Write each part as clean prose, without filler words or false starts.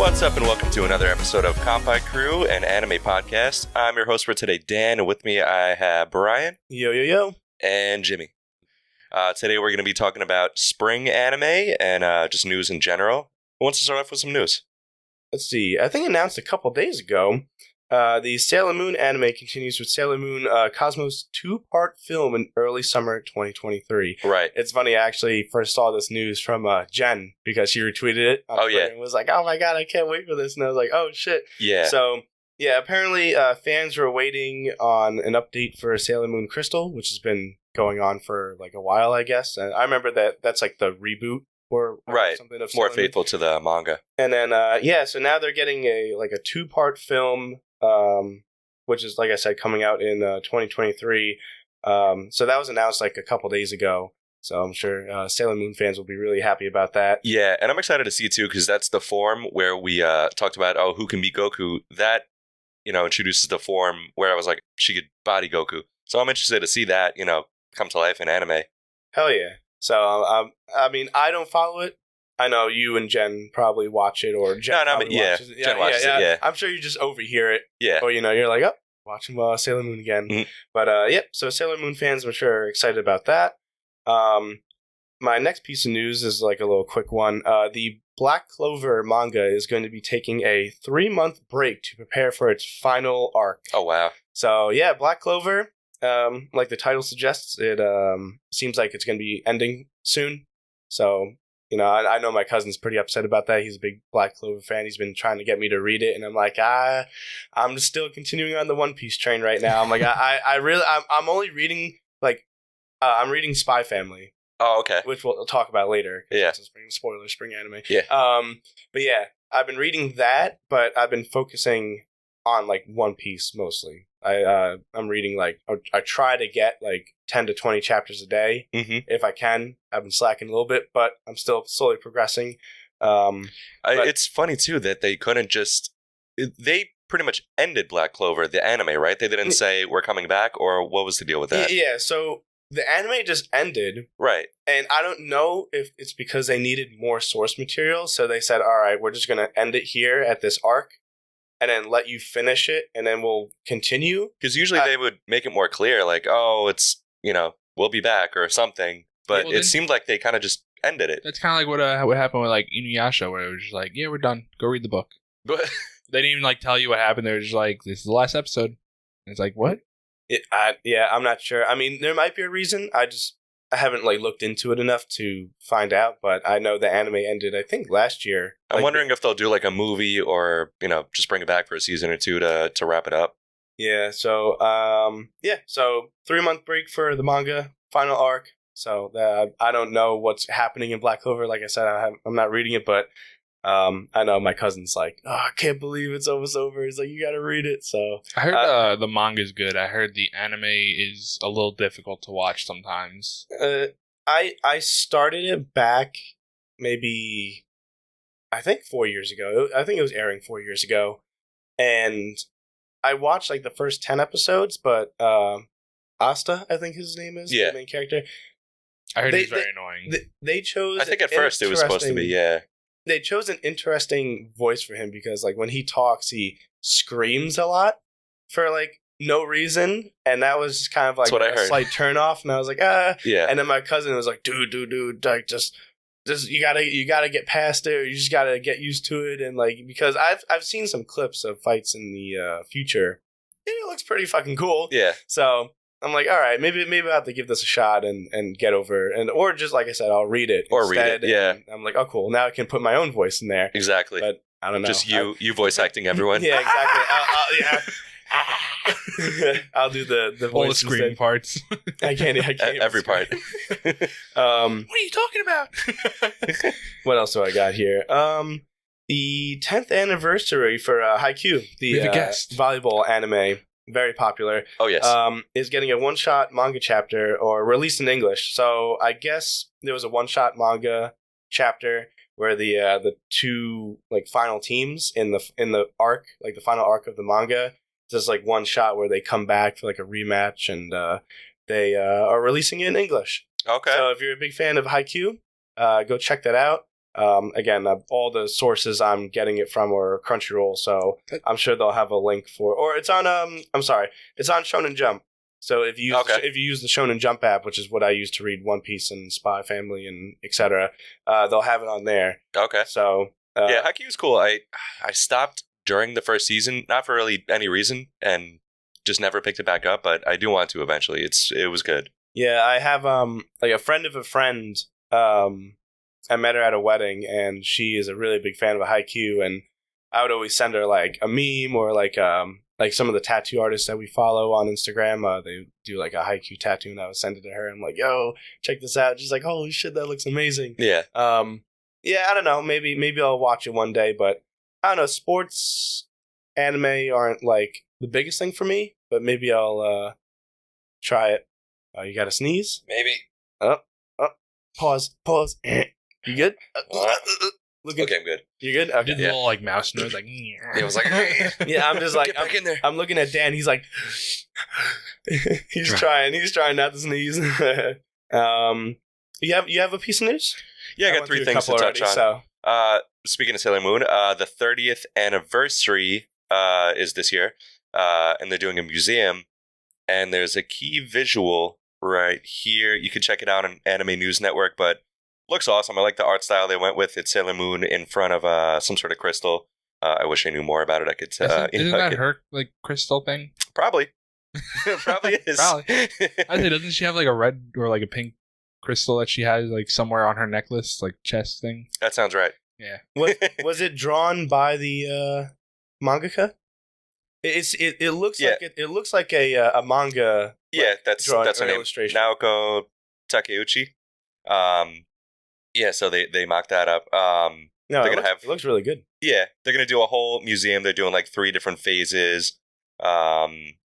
What's up, and welcome to another episode of Kampai Crew, an anime podcast. I'm your host for today, Dan, and with me I have Brian. Yo. And Jimmy. Today we're going to be talking about spring anime and just news in general. Who wants to start off with some news? Let's see. I think announced a couple days ago, the Sailor Moon anime continues with Sailor Moon Cosmos 2-part film in early summer 2023. Right. It's funny, I actually first saw this news from Jen because she retweeted it. And was like, oh my god, I can't wait for this. And I was like, oh shit. Yeah. So, yeah, apparently fans were waiting on an update for Sailor Moon Crystal, which has been going on for like a while, I guess. And I remember that's like the reboot. Or something of more faithful to the manga. And then, so now they're getting a 2-part film, which is, like I said, coming out in 2023. So that was announced like a couple days ago. So I'm sure Sailor Moon fans will be really happy about that. Yeah, and I'm excited to see it too, because that's the form where we talked about, who can beat Goku. That, introduces the form where I was like, she could body Goku. So I'm interested to see that, come to life in anime. Hell yeah. So, I mean, I don't follow it. I know you and Jen probably watch it, or Jen watches it. Jen watches it, yeah. I'm sure you just overhear it. Yeah. Or, you're like, watching Sailor Moon again. Mm-hmm. But, so Sailor Moon fans, I'm sure, are excited about that. My next piece of news is like a little quick one. The Black Clover manga is going to be taking a 3-month break to prepare for its final arc. Oh, wow. So, yeah, Black Clover... like the title suggests, it seems like it's going to be ending soon. So, I know my cousin's pretty upset about that. He's a big Black Clover fan. He's been trying to get me to read it, and I'm like, I'm still continuing on the One Piece train right now. I'm like, I'm only reading I'm reading Spy Family. Oh, okay. Which we'll talk about later. Yeah. It's a spring anime. Yeah. But yeah, I've been reading that, but I've been focusing on like One Piece mostly. I'm reading I try to get 10 to 20 chapters a day if I can. I've been slacking a little bit, but I'm still slowly progressing. It's funny too that they couldn't they pretty much ended Black Clover, the anime, right? They didn't say we're coming back, or what was the deal with that? Yeah, so the anime just ended. Right. And I don't know if it's because they needed more source material, so they said, all right, we're just going to end it here at this arc. And then let you finish it, and then we'll continue. Because usually they would make it more clear, it's, we'll be back or something. But it seemed like they kind of just ended it. That's kind of like what happened with Inuyasha, where it was just like, yeah, we're done. Go read the book. But they didn't even tell you what happened. They were just like, this is the last episode. And it's like, what? I'm not sure. I mean, there might be a reason. I haven't looked into it enough to find out, but I know the anime ended, I think, last year. I'm wondering if they'll do a movie or, just bring it back for a season or two to wrap it up. Yeah, so, so 3-month break for the manga, final arc. So I don't know what's happening in Black Clover. Like I said, I'm not reading it, but I know my cousin's like, I can't believe it's almost over. He's like, you got to read it. So I heard the manga's good. I heard the anime is a little difficult to watch sometimes. I started it back maybe, I think 4 years ago. I think it was airing 4 years ago. And I watched the first 10 episodes, but Asta, I think his name is, the main character. I heard he's very annoying. They chose... I think at first it was supposed to be, yeah. They chose an interesting voice for him because when he talks, he screams a lot for no reason, and that was just kind of a slight turn off. And I was like, yeah. And then my cousin was like, dude, just you gotta get past it. Or you just gotta get used to it, and because I've seen some clips of fights in the future, and it looks pretty fucking cool. Yeah. So I'm like, all right, maybe I have to give this a shot and get over it. Or just like I said, I'll read it instead. Yeah. I'm like, oh, cool. Now I can put my own voice in there. Exactly. But I don't know. Just you voice acting everyone. Yeah, exactly. I'll do the voice. All the screaming parts. I can't. Every part. What are you talking about? What else do I got here? The 10th anniversary for Haikyuu, the volleyball anime. Very popular. Oh, yes. Is getting a one-shot manga chapter, or released in English. So I guess there was a one-shot manga chapter where the two final teams in the arc, the final arc of the manga, just one shot where they come back for a rematch, and they are releasing it in English. Okay. So if you're a big fan of Haikyuu, go check that out. Again, all the sources I'm getting it from are Crunchyroll, so I'm sure they'll have a link or it's on it's on Shonen Jump. So if you use the Shonen Jump app, which is what I use to read One Piece and Spy Family and etc., they'll have it on there. Okay. So Haikyuu is cool. I stopped during the first season, not for really any reason, and just never picked it back up. But I do want to eventually. It was good. Yeah, I have like a friend of a friend. I met her at a wedding, and she is a really big fan of Haikyuu, and I would always send her like a meme or like some of the tattoo artists that we follow on Instagram. They do like a Haikyuu tattoo, and I would send it to her. I'm like, yo, check this out. She's like, holy shit, that looks amazing. Yeah. Yeah, I don't know. Maybe I'll watch it one day, but I don't know. Sports anime aren't like the biggest thing for me, but maybe I'll try it. You got to sneeze? Maybe. Pause. You good? Okay, I'm good. You good? Okay. Did the little like mouse noise, like It was like, yeah. I'm just like, get back in there. I'm looking at Dan. He's like, he's trying not to sneeze. You have a piece of news? Yeah, I got 3 things to touch on. So. Speaking of Sailor Moon, the 30th anniversary is this year, and they're doing a museum, and there's a key visual right here. You can check it out on Anime News Network, but looks awesome. I like the art style they went with. It's Sailor Moon in front of some sort of crystal. I wish I knew more about it. I could. Isn't that her like crystal thing? Probably. Probably is. Probably. I say, doesn't she have like a red or like a pink crystal that she has like somewhere on her necklace, like chest thing? That sounds right. Yeah. Was it drawn by the mangaka? It looks like it looks like a manga. Yeah, that's her name. Illustration. Naoko Takeuchi. Yeah, so they mocked that up. No, it looks really good. Yeah, they're gonna do a whole museum. They're doing like 3 different phases.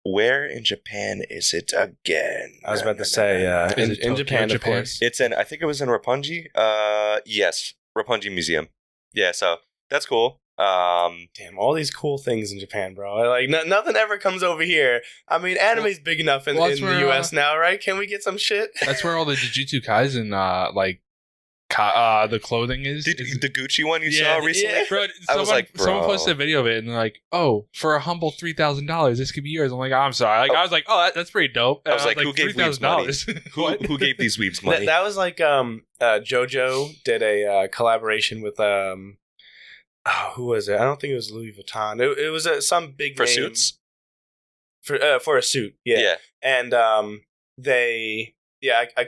Where in Japan is it again? I was about to say in Japan, of course. It's I think it was in Roppongi. Yes, Roppongi Museum. Yeah, so that's cool. Damn, all these cool things in Japan, bro. Like nothing ever comes over here. I mean, anime's big enough in the US now, right? Can we get some shit? That's where all the Jujutsu Kaisen the clothing is. The Gucci one you saw recently? Yeah. Bro, I was like, bro. Someone posted a video of it, and they're like, "Oh, for a humble $3,000, this could be yours." I'm like, "I'm sorry." Like, I was like, "Oh, that's pretty dope." And I was like, "Who gave weebs money? Who gave these weebs money?" That was like JoJo did a collaboration with who was it? I don't think it was Louis Vuitton. It was some big for name. Suits. For a suit, yeah. And I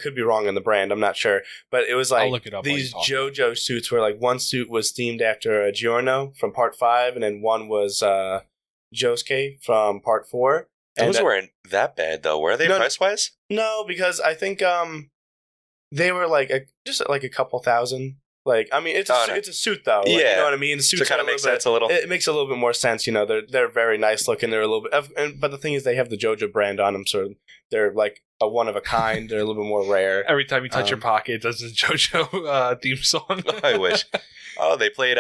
could be wrong on the brand. I'm not sure, but it was like these JoJo suits where like one suit was themed after Giorno from Part 5, and then one was Josuke from Part 4. Those weren't that bad though, were they? Price wise? No, because I think they were like just like a couple thousand. Like, I mean, it's a suit though. Like, yeah, you know what I mean. The suits kind of makes sense a little. It makes a little bit more sense. You know, they're very nice looking. They're a little bit, but the thing is, they have the JoJo brand on them, so they're like a one of a kind. They're a little bit more rare. Every time you touch your pocket, it does a JoJo theme song. I wish. Oh, they played.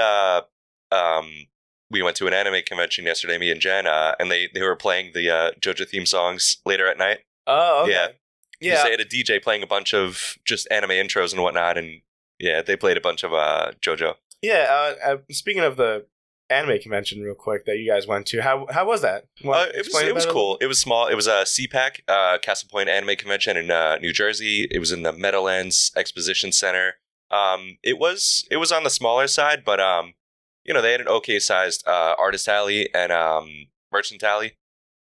We went to an anime convention yesterday, me and Jen, and they were playing the JoJo theme songs later at night. Oh, okay. Yeah. They had a DJ playing a bunch of just anime intros and whatnot, and yeah, they played a bunch of JoJo. Yeah. Speaking of the anime convention, real quick, that you guys went to, how was that? It was cool. It was small. It was a CPAC, Castle Point Anime Convention in New Jersey. It was in the Meadowlands Exposition Center. It was on the smaller side, but they had an okay sized artist alley and merchant alley.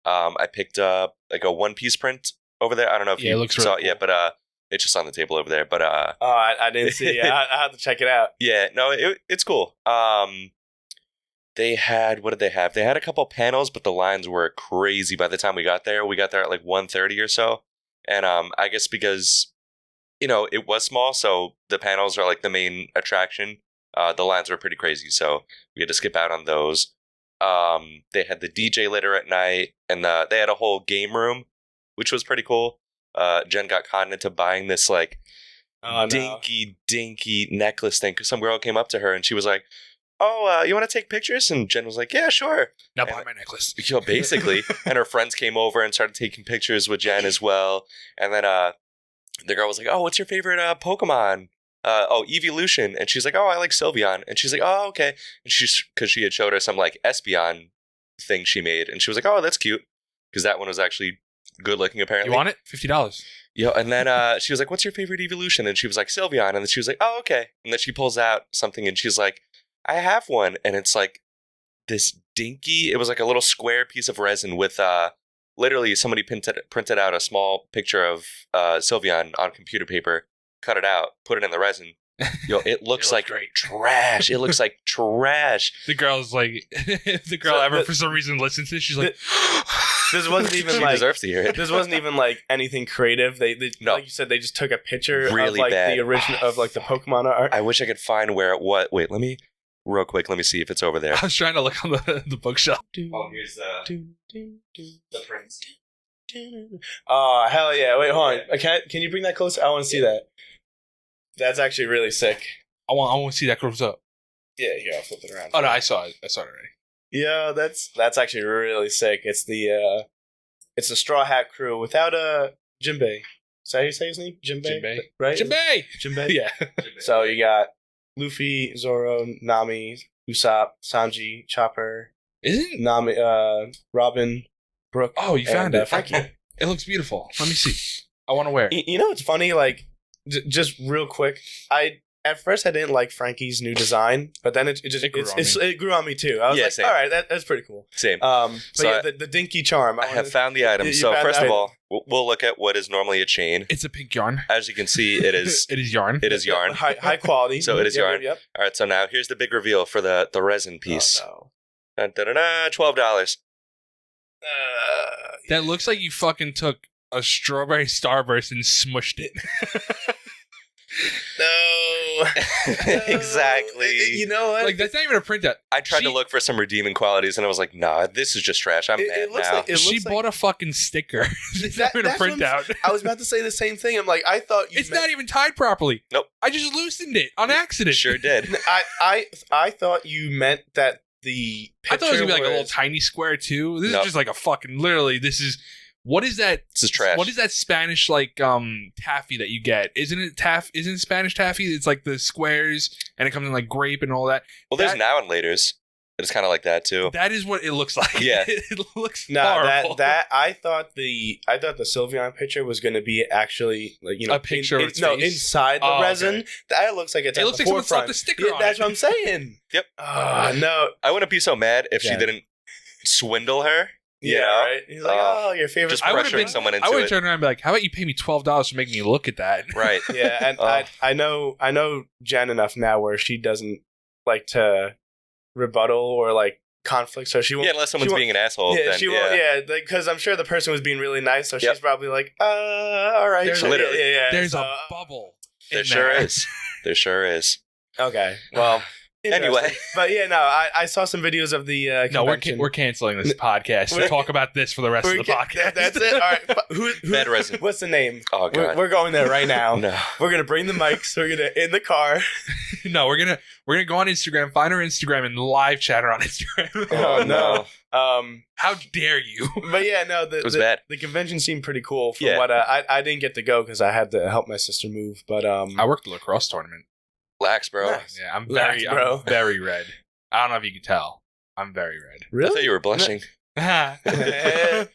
I picked up like a One Piece print over there. I don't know if you looks saw really it yet, but it's just on the table over there. But I didn't see it. I have to check it out. Yeah, no, it's cool. They had, what did they have? They had a couple panels, but the lines were crazy by the time we got there. We got there at like 1:30 or so. And I guess because, it was small, so the panels are like the main attraction. The lines were pretty crazy, so we had to skip out on those. They had the DJ later at night, and they had a whole game room, which was pretty cool. Jen got conned into buying this like dinky necklace thing because some girl came up to her and she was like, "Oh, you want to take pictures?" And Jen was like, "Yeah, sure." Now buy my necklace. Basically. And her friends came over and started taking pictures with Jen as well. And then the girl was like, "Oh, what's your favorite Pokemon?" Evolution. And she's like, oh, I like Sylveon. And she's like, oh, okay. And because she had showed her some like Espeon thing she made. And she was like, oh, that's cute. Because that one was actually good looking, apparently. You want it? $50. Yeah, and then she was like, what's your favorite evolution? And she was like, Sylveon. And then she was like, oh, okay. And then she pulls out something and she's like, I have one. And it's like this dinky, it was like a little square piece of resin with literally somebody printed out a small picture of Sylveon on computer paper, cut it out, put it in the resin. Yo, it looks like great. trash. It looks like trash. The girl's like, if the girl ever for some reason listens to this, she's like, this wasn't even She like deserves to hear it. this wasn't even like anything creative. They No. like you said, they just took a picture Really of like bad. the original of like the Pokemon art. I wish I could find where it was. Wait, real quick, let me see if it's over there. I was trying to look on the bookshelf. Oh, here's the prints. Oh hell yeah! Wait, hold on. Can you bring that closer? I want to see that. That's actually really sick. I want to see that close up. Yeah, here I'll flip it around. Oh no, I saw it. I saw it already. Yeah, that's actually really sick. It's the Straw Hat Crew without a Jinbei. Is that how you say his name? Jinbei, right? Jinbei. Yeah. So you got Luffy, Zoro, Nami, Usopp, Sanji, Chopper, Isn't? Nami, Robin, Brooke. Oh, you found it. Frankie. It looks beautiful. Let me see. I want to wear it. You know what's funny? Like, just real quick, at first I didn't like Frankie's new design, but then it grew on me too. I was like, same. all right, that's pretty cool. Same. But So yeah, the dinky charm. I have found the item. You So found first the of item. all, we'll look at what is normally a chain. It's a pink yarn. As you can see, it is. It is yarn. It is yarn. High quality. So it is yarn. Yep. All right. So now here's the big reveal for the resin piece. Oh, Dun, dun, dun, dun, $12. That looks like you fucking took a strawberry starburst and smushed it. No. Exactly. You know what? Like, that's not even a printout. I tried to look for some redeeming qualities, and I was like, "Nah, this is just trash. I'm mad looks now." like- it She looks like- bought a fucking sticker. It's not even a That's what I'm- printout. I was about to say the same thing. I'm like, I thought you It's not even tied properly. Nope. I just loosened it on accident. Sure did. I thought you meant that the I thought it was gonna be like a little was- tiny square too. This Nope. is just like a fucking literally. This is what is that? This is trash. What is that Spanish like taffy that you get? Isn't it Isn't it Spanish taffy? It's like the squares and it comes in like grape and all that. Well, there's That- now and laters. It's kind of like that too. That is what it looks like. Yeah. It looks No, horrible. that I thought the Sylveon picture was going to be actually like A picture of its face? inside the Oh, resin. okay. That looks like it's It at looks the like someone forefront. slapped a sticker Yeah, on that's it. what I'm saying. Yep. No. I wouldn't be so mad if she Yeah. didn't swindle her. Yeah, know? right. He's like, your favorite. Just I would've pressuring been- someone into I would it. have turned around and be like, "How about you pay me $12 for making me look at that?" Right. Yeah, and I know Jen enough now where she doesn't like to rebuttal or like conflict, so she won't. Yeah, unless someone's she won't- being an asshole. Yeah, then, she won't. Yeah, because I'm sure the person was being really nice, so Yep. she's probably like, all right, There's sure, literally- yeah. There's so, a bubble. There in sure there. is. There sure is. Okay, well, Anyway. interesting. But yeah, no, I saw some videos of the No, convention. we're canceling this podcast to We're- talk about this for the rest of the ca- podcast. That's it. All right, who, Bad resin. what's the name? Oh god. We're going there right now. No. We're gonna bring the mics. We're gonna in the car. No, we're gonna go on Instagram, find our Instagram, and live chat her on Instagram. Oh no. How dare you? But yeah, no, It was bad. the convention seemed pretty cool. From Yeah. what I didn't get to go because I had to help my sister move. But I worked the lacrosse tournament. Lax, bro. Nice. Yeah, I'm Relax, very, bro. I'm very red. I don't know if you can tell. I'm very I thought you were blushing. red.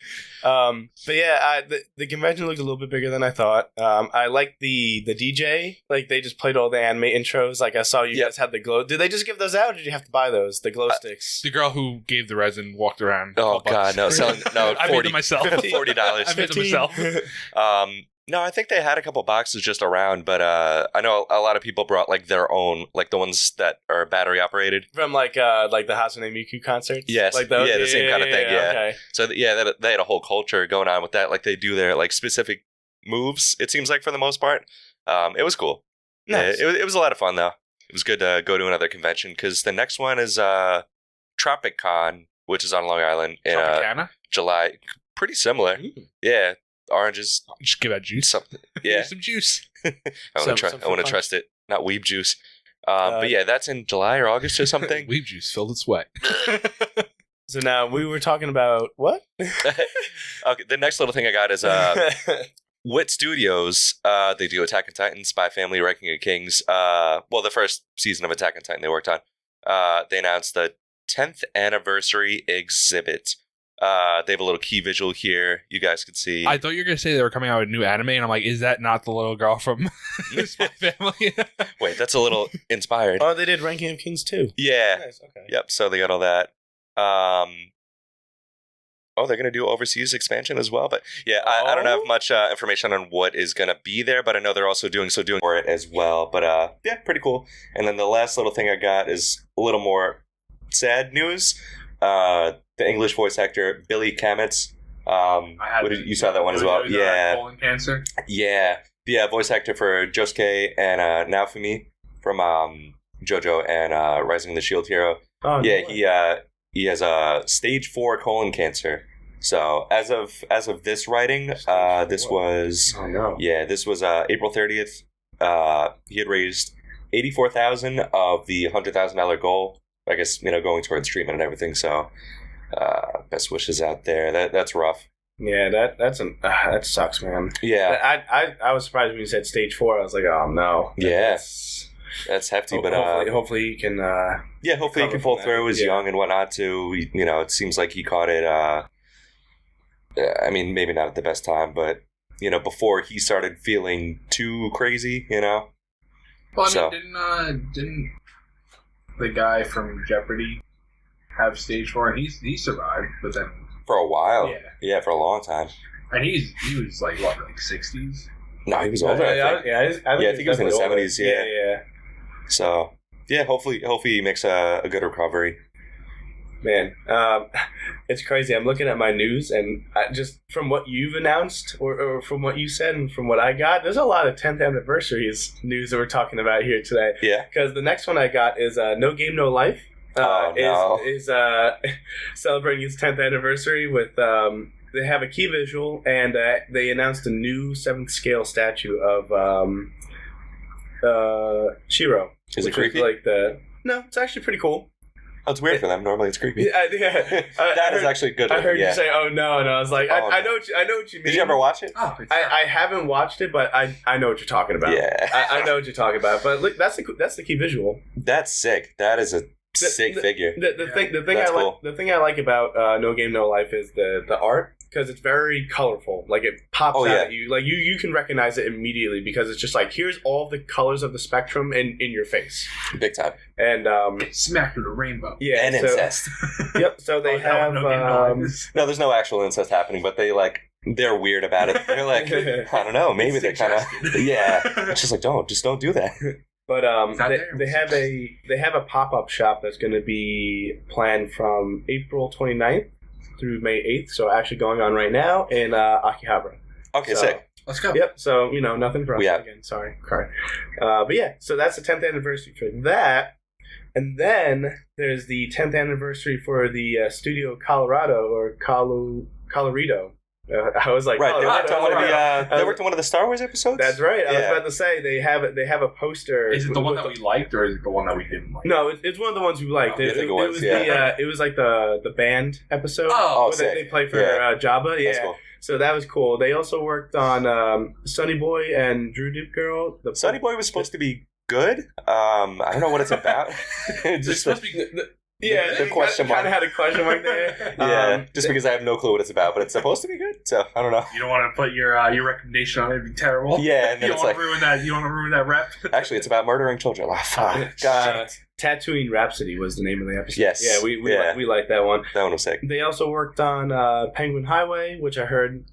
But yeah, the convention looked a little bit bigger than I thought. I liked the DJ. Like they just played all the anime intros. Like I saw you Yep. guys had the glow. Did they just give those out, or did you have to buy those? The glow sticks. The girl who gave the resin walked around. Oh $12. god, no. Selling no I made them myself. $40. I made them myself. No, I think they had a couple boxes just around, but I know a lot of people brought like their own, like the ones that are battery operated. From like the Hatsune Miku concerts. Yes. like those? Yeah, the same kind of thing, yeah. Okay. So they had a whole culture going on with that. Like they do their like specific moves. It seems like for the most part, it was cool. Nice. It was a lot of fun though. It was good to go to another convention because the next one is Tropic Con, which is on Long Island in Tropicana? July. Pretty similar. Yeah, oranges. Just give that juice. Something. Here's Yeah, some juice. I want to some I want to fun. trust it. Not weeb juice. But yeah, that's in July or August or something. Weeb juice filled with sweat. So now we were talking about what? Okay, the next little thing I got is Wit Studios, they do Attack on Titan, Spy Family, Ranking of Kings. The first season of Attack on Titan they worked on. They announced the 10th anniversary exhibit. They have a little key visual here. You guys can see. I thought you were going to say they were coming out with a new anime, and I'm like, is that not the little girl from Spy Family? Wait, that's a little inspired. Oh, they did Ranking of Kings too. Yeah. Nice. Okay. Yep. So they got all that. They're going to do overseas expansion as well. But yeah, I don't have much information on what is going to be there, but I know they're also doing for it as well. But yeah, pretty cool. And then the last little thing I got is a little more sad news. The English voice actor, Billy Kametz. You saw that one as well. Yeah. Colon cancer. Yeah. Yeah, voice actor for Josuke and Naofumi from JoJo and Rising of the Shield Hero. Oh, yeah, he has a stage 4 colon cancer. So as of this writing, this was this was April 30th. He had raised $84,000 of the $100,000 goal. I guess going towards treatment and everything. So best wishes out there. That's rough. Yeah, that sucks, man. Yeah, I was surprised when you said stage 4. I was like, oh no. That's hefty, but hopefully he can. Hopefully he can pull through. He's young and whatnot too. It seems like he caught it. I mean, maybe not at the best time, but before he started feeling too crazy. Well, I mean, didn't the guy from Jeopardy have stage 4? And he survived, but then for a while, yeah, for a long time. And he was like what, like 60s? No, he was older. I think he was in his 70s. Yeah. So yeah, hopefully he makes a good recovery. Man, it's crazy. I'm looking at my news, and just from what you've announced, or from what you said, and from what I got, there's a lot of 10th anniversaries news that we're talking about here today. Yeah. Because the next one I got is No Game No Life. Is celebrating its 10th anniversary with. They have a key visual, and they announced a new 7th scale statue of Shiro. Is it creepy? No, it's actually pretty cool. Oh, it's weird for them. Normally, it's creepy. Yeah, that is actually good. I heard you say, "Oh no," and I was like, I know what you mean. Did you ever watch it? Oh, I haven't watched it, but I know what you're talking about. Yeah, I know what you're talking about. But look, that's the key visual. That's sick. That is a sick figure. The thing I like about No Game No Life is the art. Because it's very colorful. Like, it pops out at you. Like, you can recognize it immediately because it's just like, here's all the colors of the spectrum in your face. Big time. And smacked with a rainbow. Yeah. And incest. Yep. So they have no, there's no actual incest happening, but they're weird about it. They're like, I don't know, maybe they're kind of it's just like, don't do that. But they have a pop-up shop that's going to be planned from April 29th through May 8th, so actually going on right now in Akihabara. Okay, sick. Let's go. Yep, so, nothing for us again. Sorry. But yeah, so that's the 10th anniversary for that. And then there's the 10th anniversary for the Studio Colorado, or Colorido. I was like, right, they worked on one of the Star Wars episodes? That's right. I was about to say, they have a poster. Is it the one that we liked, or is it the one that we didn't like? No, it's one of the ones we liked. It was like the band episode. Oh, where they play for Jabba. Yeah. That's cool. So that was cool. They also worked on Sunny Boy and Drew Dip Girl. Sunny Boy was supposed to be good. I don't know what it's about. It's supposed to be good. Yeah, the question mark. Kind of had a question mark there. Just because I have no clue what it's about, but it's supposed to be good, so I don't know. You don't want to put your recommendation on it; it'd be terrible. Yeah, and then you don't want to ruin that. You don't want to ruin that rep. Actually, it's about murdering children. Oh, fuck. God. Tatooine Rhapsody was the name of the episode. Yes. Yeah, we like that one. That one was sick. They also worked on Penguin Highway, which I heard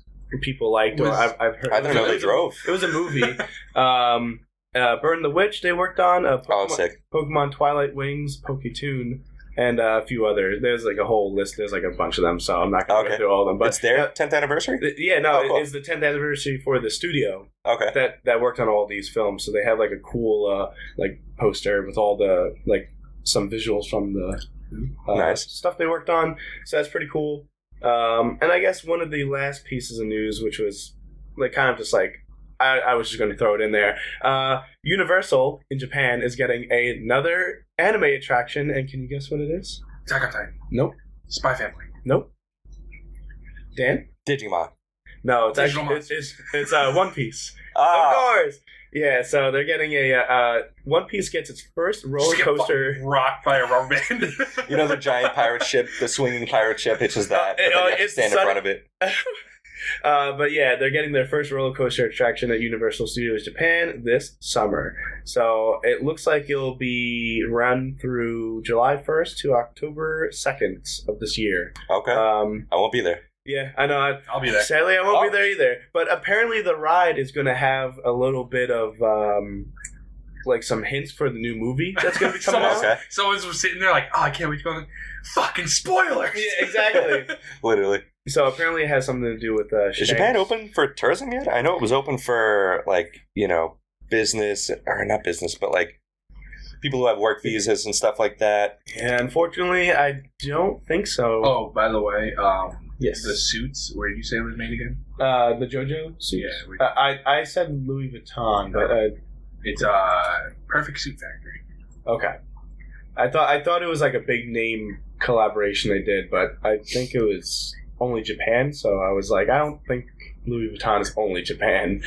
people liked. I've heard. I didn't know they drove. It was a movie. Burn the Witch. They worked on. Sick. Pokemon Twilight Wings, Poketoon. And a few others. There's a whole list. There's a bunch of them, so I'm not going to go through all of them. But it's their 10th anniversary? Cool. It's the 10th anniversary for the studio. Okay. That worked on all these films. So they have a cool poster with all the some visuals from the nice stuff they worked on. So that's pretty cool. And I guess one of the last pieces of news, which was kind of just I was just going to throw it in there. Universal in Japan is getting another anime attraction, and can you guess what it is? Attack on Titan. Nope. Spy Family. Nope. Dan? Digimon. No, it's Digital actually it's One Piece. Ah, Of course. Yeah, so they're getting a One Piece gets its first roller Just get coaster. fucking rocked by a rubber band. you know the giant pirate ship, the swinging pirate ship. It's just that. But then you have to it's stand in front of it. But yeah, they're getting their first roller coaster attraction at Universal Studios Japan this summer. So it looks like it'll be run through July 1st to October 2nd of this year. Okay. I won't be there. Yeah, I know. I'll be there. Sadly, I won't be there either. But apparently, the ride is going to have a little bit of like some hints for the new movie that's going to be coming out. Okay. Someone's sitting there like, oh, I can't wait to go. Fucking spoilers. Yeah, exactly. Literally. So apparently, it has something to do with. Is Japan open for tourism yet? I know it was open for business or not business, but like people who have work visas and stuff like that. Yeah, unfortunately, I don't think so. Oh, by the way, yes. the suits. Where did you say it was made again? The JoJo suits. Yeah, I said Louis Vuitton, but it's Perfect Suit Factory. okay. I thought it was like a big name collaboration they did, but I think it was only Japan. So I was like, I don't think Louis Vuitton is only Japan.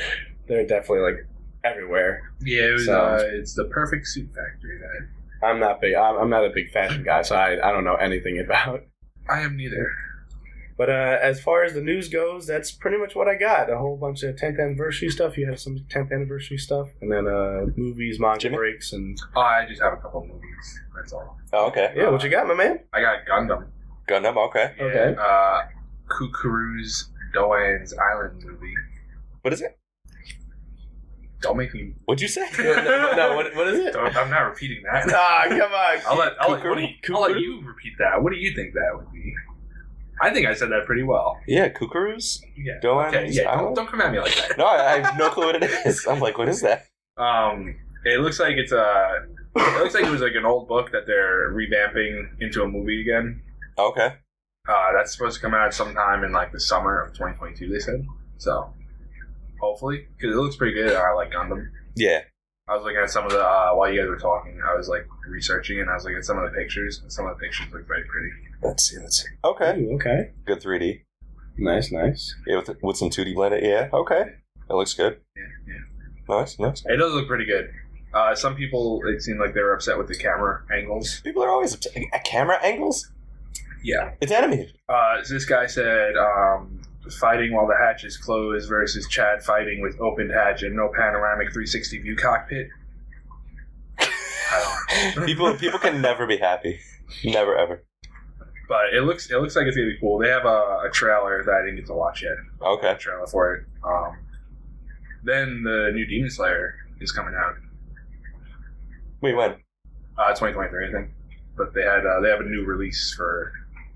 They're definitely like everywhere. Yeah, it was. So- It's the Perfect Suit Factory that I'm not big. I'm not a big fashion guy, so I don't know anything about. I am neither. But as far as the news goes, that's pretty much what I got. A whole bunch of 10th anniversary stuff. You have some 10th anniversary stuff, and then movies, manga Jimmy? breaks, and Oh, I just have a couple movies. That's all. Oh, okay. yeah. What you got, my man? I got Gundam. Gundam, okay. Okay. Kukuru's Doan's Island movie. What is it? Don't make me. What'd you say? No, what is it? I'm not repeating that. Ah, come on. I'll let Kukuru? you repeat that. What do you think that would be? I think I said that pretty well. Yeah, Kukuru's? Yeah. Doan's Okay. Yeah. Island? Don't come at me like that. No, I have no clue what it is. I'm like, what is that? It looks like it's a. It looks like it was like an old book that they're revamping into a movie again. Okay. That's supposed to come out sometime in like the summer of 2022. They said so. Hopefully, because it looks pretty good. I like Gundam. Yeah. I was looking at some of the while you guys were talking. I was like researching, and I was looking at some of the pictures, and some of the pictures look very pretty. Let's see. Okay. Ooh, okay. Good 3D. Nice. Yeah, with some 2D blended. Yeah. Okay. It looks good. Yeah. Nice. It does look pretty good. Some people, it seemed like they were upset with the camera angles. People are always upset. Camera angles? Yeah. It's animated. So this guy said, fighting while the hatch is closed versus Chad fighting with opened hatch and no panoramic 360 view cockpit. I don't know. People can never be happy. Never ever. But it looks like it's gonna be cool. They have a trailer that I didn't get to watch yet. Okay. A trailer for it. Then the new Demon Slayer is coming out. Wait, when? 2023, I think. But they have a new release for.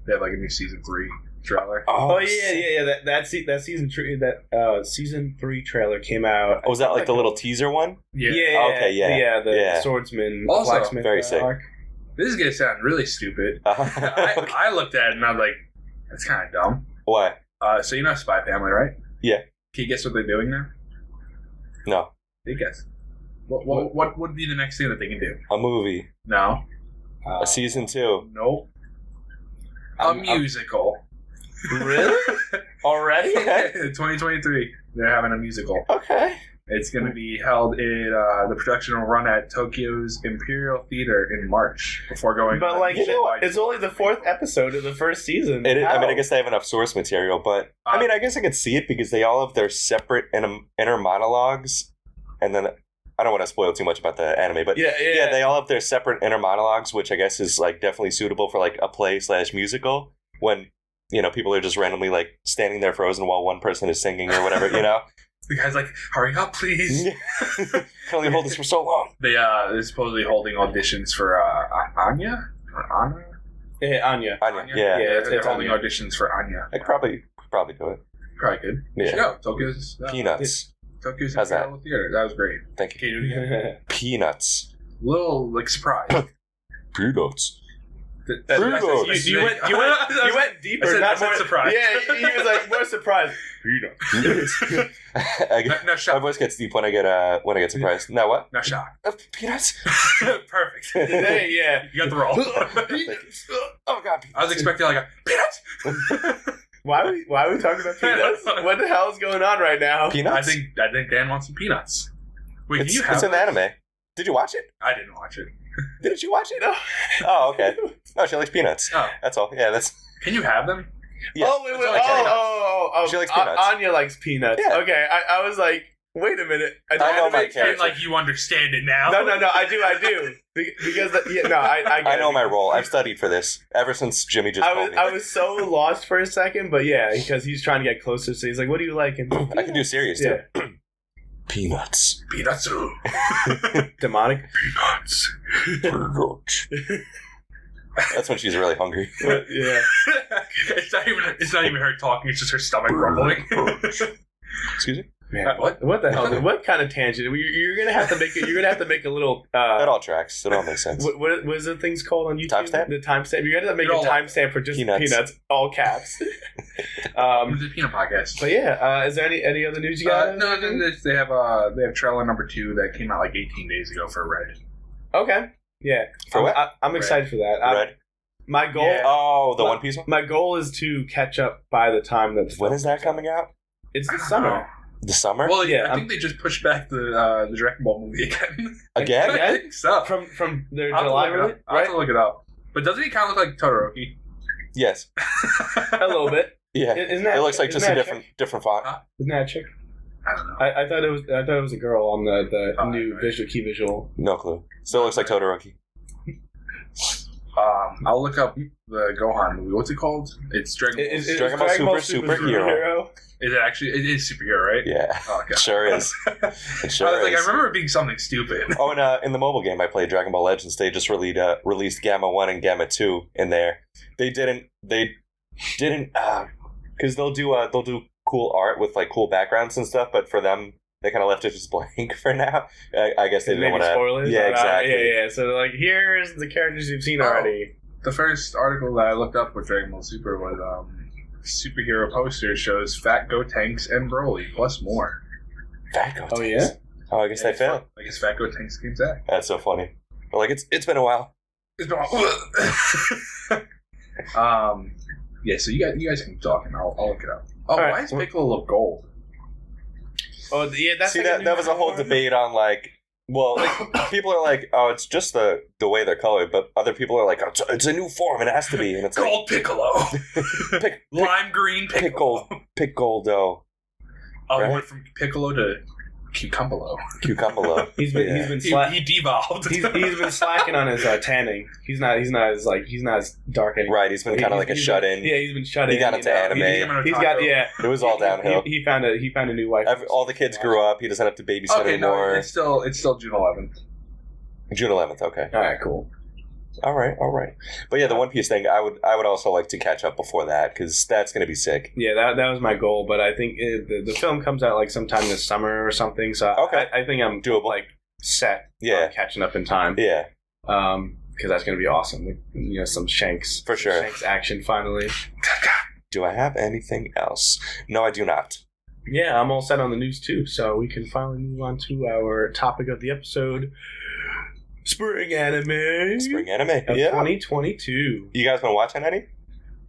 They have like a new season 3 trailer. Oh yeah. That season 3 season 3 trailer came out. Oh, was that like the little teaser one? Yeah. Okay, yeah. The swordsman, Also, blacksmith, very sick. arc. This is gonna sound really stupid. I looked at it and I was like, that's kind of dumb. Why? So you know Spy Family, right? Yeah. Can you guess what they're doing now? No. Take a guess. What would be the next thing that they can do? A movie. No. A season 2. Nope. A musical. Really? Already? 2023. They're having a musical. Okay. It's going to be held in the production will run at Tokyo's Imperial Theater in March before going. But like, nationwide. it's only the 4th episode of the first season. I mean, How? I guess they have enough source material, but I mean, I guess I could see it because they all have their separate inner monologues, and then I don't want to spoil too much about the anime, but yeah, they all have their separate inner monologues, which I guess is like definitely suitable for like a play/musical when people are just randomly like standing there frozen while one person is singing or whatever, The guy's like, hurry up, please. Can only hold this for so long. They're supposedly holding auditions for Anya? Or Anna? Yeah, Anya. Yeah, they're it's holding Anya. auditions for Anya. I could probably do it. Probably good. Yeah. No, Tokyo's Peanuts. Tokyo's How's that? Imperial Theater. That was great. Thank Can you. you do it again? Peanuts. Little like surprise. Peanuts. You went deeper. I said- not I said more, surprise. Yeah, he was like more surprised. Peanuts. No My shot. voice gets deep when I get surprised. Now what? No shot. Peanuts. Perfect. Hey, yeah. You got the role. Oh god. I was expecting like a peanuts. Why are we talking about peanuts? What the hell is going on right now? Peanuts? I think Dan wants some peanuts. Wait, It's, do you have it's an anime. Did you watch it? I didn't watch it. Didn't you watch it? No. Oh, okay. Oh, she likes peanuts. Oh. That's all. Yeah, that's... Can you have them? Yeah. Oh, wait. It's like peanuts. Oh. She likes peanuts. Anya likes peanuts. Yeah. Okay, I was like, wait a minute. I know my Pretend character. like you understand it now. No, I do. Because, I get I know it. my role. I've studied for this ever since Jimmy just told me. I was so lost for a second, but yeah, because he's trying to get closer, so he's like, what do you like? And I can do serious, too. Yeah. Peanuts. Peanuts. Demonic. Peanuts. That's when she's really hungry. Yeah. It's not even her talking. It's just her stomach rumbling. Excuse me? Man, What? what the hell? What kind of tangent? You're gonna have to make it. You're gonna have to make a little. It all tracks. It all makes sense. What is the things called on YouTube? Timestamp? The timestamp. You're gonna have to make It a all- timestamp for just Peanuts. peanuts, all caps. It's a peanut podcast. But yeah, is there any other news you got? No, they have trailer number 2 that came out like 18 days ago for Red. Okay. Yeah. For what? I'm excited for that. Red? My goal. Yeah. Oh, the My- One Piece one? My goal is to catch up by the time that. When is that coming out? It's the summer. The summer? Well, Yeah, I think they just pushed back the Dragon Ball movie again. Again? I think so. From their I'll have to July, look it up. release, I'll have right? to look it up. But doesn't he kind of look like Todoroki? Yes. A little bit. Yeah. Isn't that? It looks like just a isn't that different font. Huh? Isn't that a chick? I don't know. I thought it was a girl on the Oh, new right. key visual. No clue. Still looks like Todoroki. I'll look up the Gohan movie. What's it called? It's Dragon Ball. Is Dragon Ball Superhero. Is it actually? It is superhero, right? Yeah. Oh, God. It sure is. It sure I was like, I is. remember it being something stupid. Oh, and in the mobile game I played, Dragon Ball Legends, they just released Gamma 1 and Gamma 2 in there. They didn't, because they'll do cool art with like cool backgrounds and stuff, but for them, they kind of left it just blank for now. I guess they didn't Maybe want to. spoilers. Yeah, exactly. Yeah. So like, here's the characters you've seen already. The first article that I looked up with Dragon Ball Super was superhero poster shows Fat Gotenks and Broly plus more. Fat Gotenks. Oh yeah. Oh, I guess they failed. I guess Fat Gotenks came back. That's so funny. But like, it's been a while. It's been yeah. So you guys can talk and I'll look it up. Oh, All right. why is Piccolo look gold? Oh yeah. That's See, like that was a whole debate on like. Well, like, people are like, oh, it's just the way they're colored, but other people are like, oh, it's a new form, it has to be, and it's like, Gold Piccolo, lime green Piccolo. pick goldo, Oh, right? he went from Piccolo to Cucumbalo. cucumber. He's been He devolved. he's been slacking on his tanning. He's not as dark anymore. Right, he's been kind of like a shut in. Yeah, he's been shut in. He got into anime. He's got It was all downhill. He found a new wife. All the kids grew up. He doesn't have to babysit Okay, no, anymore. it's still June 11th. June 11th. Okay. All right, cool. All right. But yeah, the One Piece thing, I would also like to catch up before that because that's gonna be sick. Yeah, that was my goal, but I think the film comes out like sometime this summer or something. So Okay. I think I'm Doable. like set. Yeah. On catching up in time. Yeah, because that's gonna be awesome. Some Shanks For sure. Shanks action finally. Do I have anything else? No, I do not. Yeah, I'm all set on the news too, so we can finally move on to our topic of the episode: spring anime. Spring anime. Of Yeah. 2022. You guys been watching any?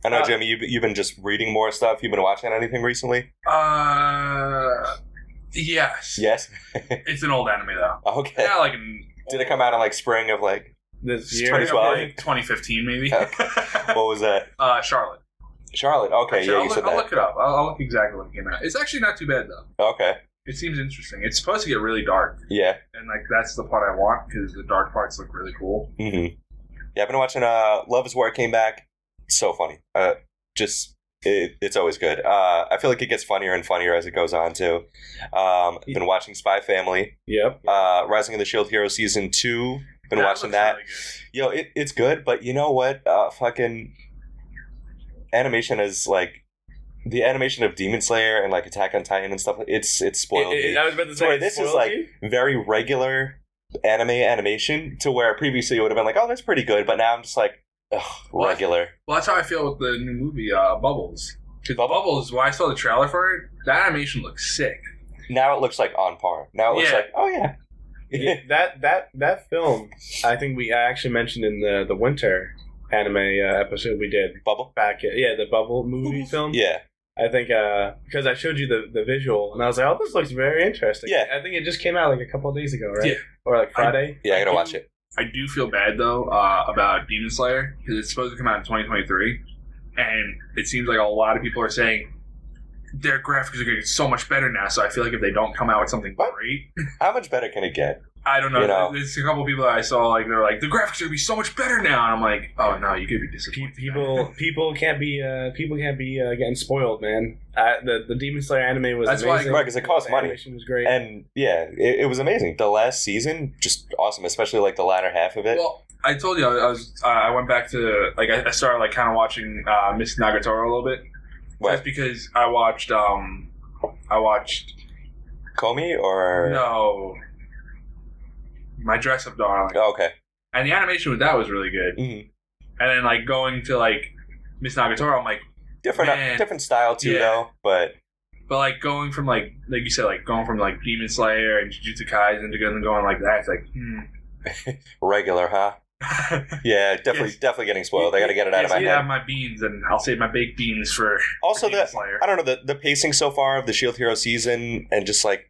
I know, Uh, Jimmy, you've been just reading more stuff. You've been watching anything recently? Yes. Yes. It's an old anime though. Okay. Yeah, like in Did it come out in like spring of like This It's year, 2012. 2015 maybe. what was that? Charlotte. Charlotte. Okay, Actually, yeah, you said I'll that. look it up. I'll look exactly when it came out. It's actually not too bad though. Okay. It seems interesting. It's supposed to get really dark, Yeah. and like that's the part I want because the dark parts look really cool. Mm-hmm. Yeah, I've been watching Love Is War came back. It's so funny. It's always good. I feel like it gets funnier and funnier as it goes on too. Been watching Spy Family. Yep. Rising of the Shield Hero season 2. Been watching that. Really good. It's good, but you know what? Fucking animation is like the animation of Demon Slayer and like Attack on Titan and stuff. It's spoiled. me. I was about to Sorry, say, this is spoiled like you? very regular animation to where previously it would have been like, oh, that's pretty good, but now I'm just like, ugh, What? regular. Well, that's how I feel with the new movie Bubbles. Because Bubbles, when I saw the trailer for it, that animation looks sick. Now it looks like on par. Now it looks Yeah. like, oh yeah. Yeah, that film, I think I actually mentioned in the winter anime episode we did Bubble? the Bubble movie film. Yeah. I think because I showed you the visual and I was like, oh, this looks very interesting. Yeah. I think it just came out like a couple of days ago, right? Yeah. Or like Friday. I gotta watch it. I do feel bad though about Demon Slayer because it's supposed to come out in 2023, and it seems like a lot of people are saying their graphics are getting so much better now. So I feel like if they don't come out with something great, How much better can it get? I don't know. You know? There's a couple of people that I saw like they're like the graphics are gonna be so much better now, and I'm like, oh no, you could be disappointed. People can't be getting spoiled, man. The Demon Slayer anime was amazing. Right, because it cost money. Animation was great. And yeah, it was amazing. The last season, just awesome, especially like the latter half of it. Well, I told you I went back to like I started like kind of watching Miss Nagatoro a little bit. What? That's because I watched Komi or no, My Dress Up Darling. Oh, okay. And the animation with that was really good. Mm-hmm. And then like going to like Miss Nagatoro, I'm like different style too, though. But like going from like you said, like going from like Demon Slayer and Jujutsu Kaisen to going like that, it's like regular, huh? Yeah, definitely getting spoiled. I got to get it out of my head. I have my beans, and I'll save my baked beans for also Demon Slayer. I don't know the pacing so far of the Shield Hero season, and just like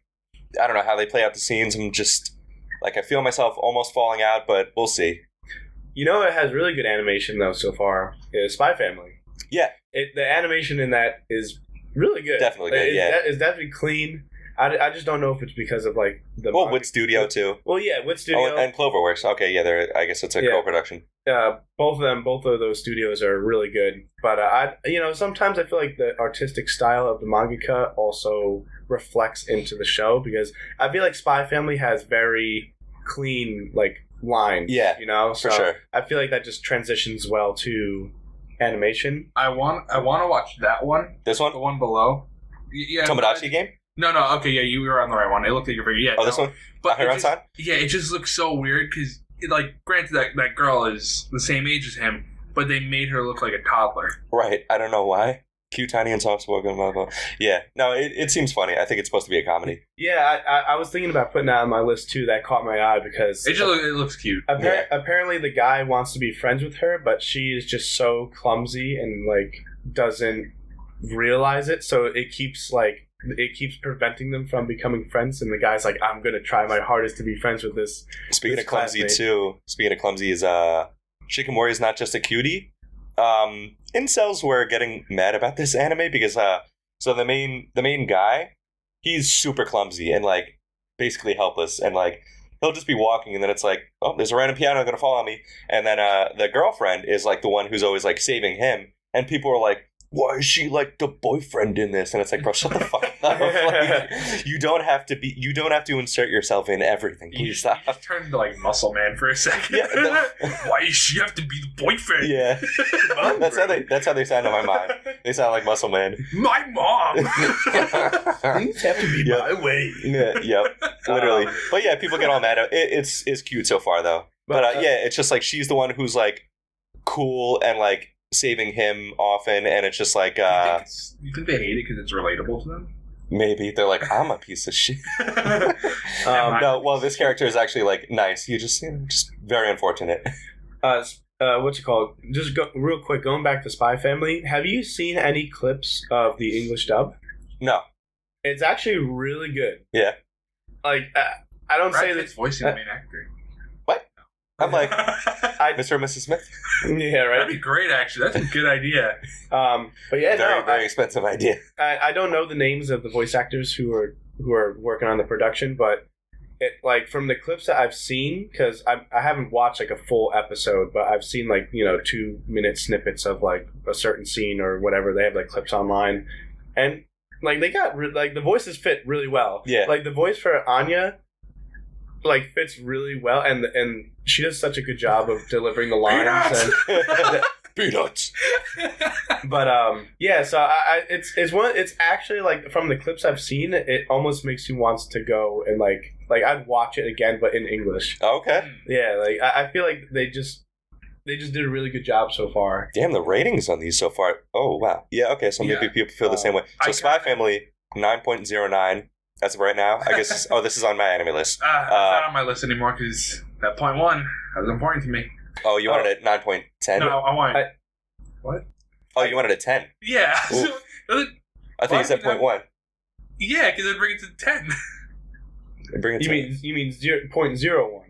I don't know how they play out the scenes. I'm just like I feel myself almost falling out, but we'll see. You know, it has really good animation though so far. Is Spy Family. Yeah, the animation in that is really good. Definitely good. It's definitely clean. I just don't know if it's because of like the Wit Studio too. Well, yeah, Wit Studio and Cloverworks. Okay, yeah, I guess it's a co-production. Both of those studios are really good. But sometimes I feel like the artistic style of the mangaka also reflects into the show because I feel like Spy Family has very clean like lines. Yeah, for sure. I feel like that just transitions well to animation. I want to watch that one. This one, the one below. Yeah, Tomodachi game. No, okay, yeah, you were on the right one. It looked like you're very, yeah. Oh, this one? But it just looks so weird because, like, granted that girl is the same age as him, but they made her look like a toddler. Right, I don't know why. Cute, tiny, and soft-spoken. Blah, blah. Yeah, no, it seems funny. I think it's supposed to be a comedy. Yeah, I was thinking about putting that on my list, too. That caught my eye because... It looks cute. Apparently the guy wants to be friends with her, but she is just so clumsy and, like, doesn't realize it, so it keeps preventing them from becoming friends, and the guy's like, I'm gonna try my hardest to be friends with this. Speaking of clumsy is Shikamori is not just a cutie. Incels were getting mad about this anime because so the main guy, he's super clumsy and like basically helpless, and like he'll just be walking and then it's like, oh, there's a random piano gonna fall on me, and then the girlfriend is like the one who's always like saving him, and people are like, why is she like the boyfriend in this? And it's like, bro, shut the fuck up. Like, you don't have to insert yourself in everything. Please stop. You just turned into like Muscle Man for a second. Yeah, why does she have to be the boyfriend? Yeah. That's how they sound in my mind. They sound like Muscle Man. My mom. Things have to be my way. Yeah, yep. Literally. But yeah, people get all mad at it. It's cute so far though. But yeah, it's just like she's the one who's like cool and like saving him often, and it's just like you think they hate it because it's relatable to them? Maybe they're like, I'm a piece of shit. No, well, this character is actually like nice. You just very unfortunate. What's it called? Just go real quick. Going back to Spy Family, have you seen any clips of the English dub? No. It's actually really good. Yeah. Like I don't say that's voicing the main actor. What? I'm like, Mr. and Mrs. Smith. Yeah, right. That'd be great, actually. That's a good idea. But yeah, very expensive idea. I don't know the names of the voice actors who are working on the production, but it like from the clips that I've seen, because I haven't watched like a full episode, but I've seen like 2-minute snippets of like a certain scene or whatever. They have like clips online, and like they got like the voices fit really well. Yeah, like the voice for Anya like fits really well, and she does such a good job of delivering the lines. Peanuts. But yeah, so it's actually like from the clips I've seen, it almost makes you want to go and like I'd watch it again, but in English. Okay. Yeah, like I feel like they just did a really good job so far. Damn, the ratings on these so far. Oh wow. Yeah. Okay. So maybe people feel the same way. So Spy Family 9.09 as of right now. I guess. Oh, this is on my anime list. It's not on my list anymore because that 0.1 that was important to me. Oh, you wanted a 9.10? No, I want. What? Oh, you wanted a 10. Yeah. I think you said 0.1. Yeah, because it'd bring it to 10. Bring it to You mean 0.01?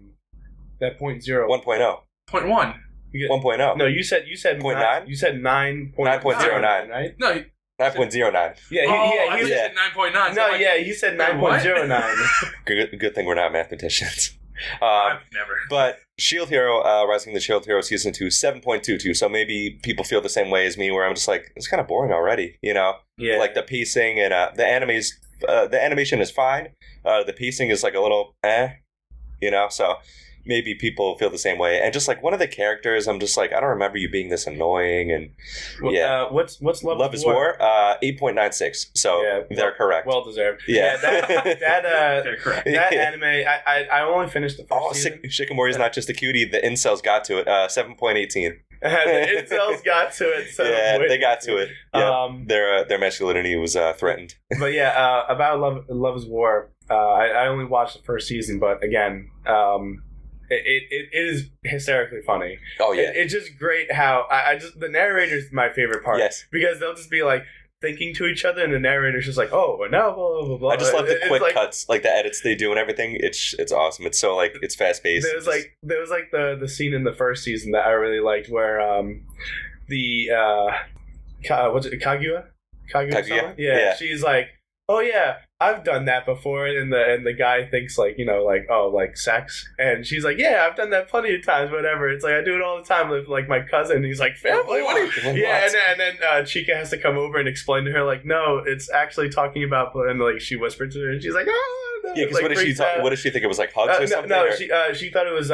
That 0.0. 1.0. 0.1. 1.0. No, you said 0.9? You said 9.09. right? No. 9.09. Yeah, he said 9.9. No, he said 9.09. Good thing we're not mathematicians. Never. But Shield Hero, Rising the Shield Hero Season 2, 7.22. So maybe people feel the same way as me, where I'm just like, it's kind of boring already, you know? Yeah. Like the pacing and the animation is fine. The pacing is like a little you know? So maybe people feel the same way. And just like one of the characters, I'm just like, I don't remember you being this annoying. And yeah. What's Love is War? 8.96. So they're correct. Well deserved. Yeah. They're correct. That anime, I only finished the first season. Shikimori's not just a cutie. The incels got to it. 7.18. The incels got to it. Yeah, they got to it. Yeah. Their masculinity was threatened. But yeah, about Love is War, I only watched the first season, but again, it is hysterically funny. Oh yeah, it's just great how the narrator's my favorite part. Yes, because they'll just be like thinking to each other, and the narrator's just like, oh, and now blah blah blah. I just love the quick cuts, like the edits they do and everything. It's awesome. It's so like it's fast paced. There was the scene in the first season that I really liked where what's it, Kaguya? Yeah, she's like, oh yeah, I've done that before, and the guy thinks like, you know, like, oh, like sex, and she's like, yeah, I've done that plenty of times, whatever. It's like I do it all the time with like my cousin. He's like, family, what are you? Yeah, and then Chica has to come over and explain to her like, no, it's actually talking about, and like she whispered to her, and she's like, oh, no. Yeah, because like, what did she think it was, like hugs or something? No, she thought it was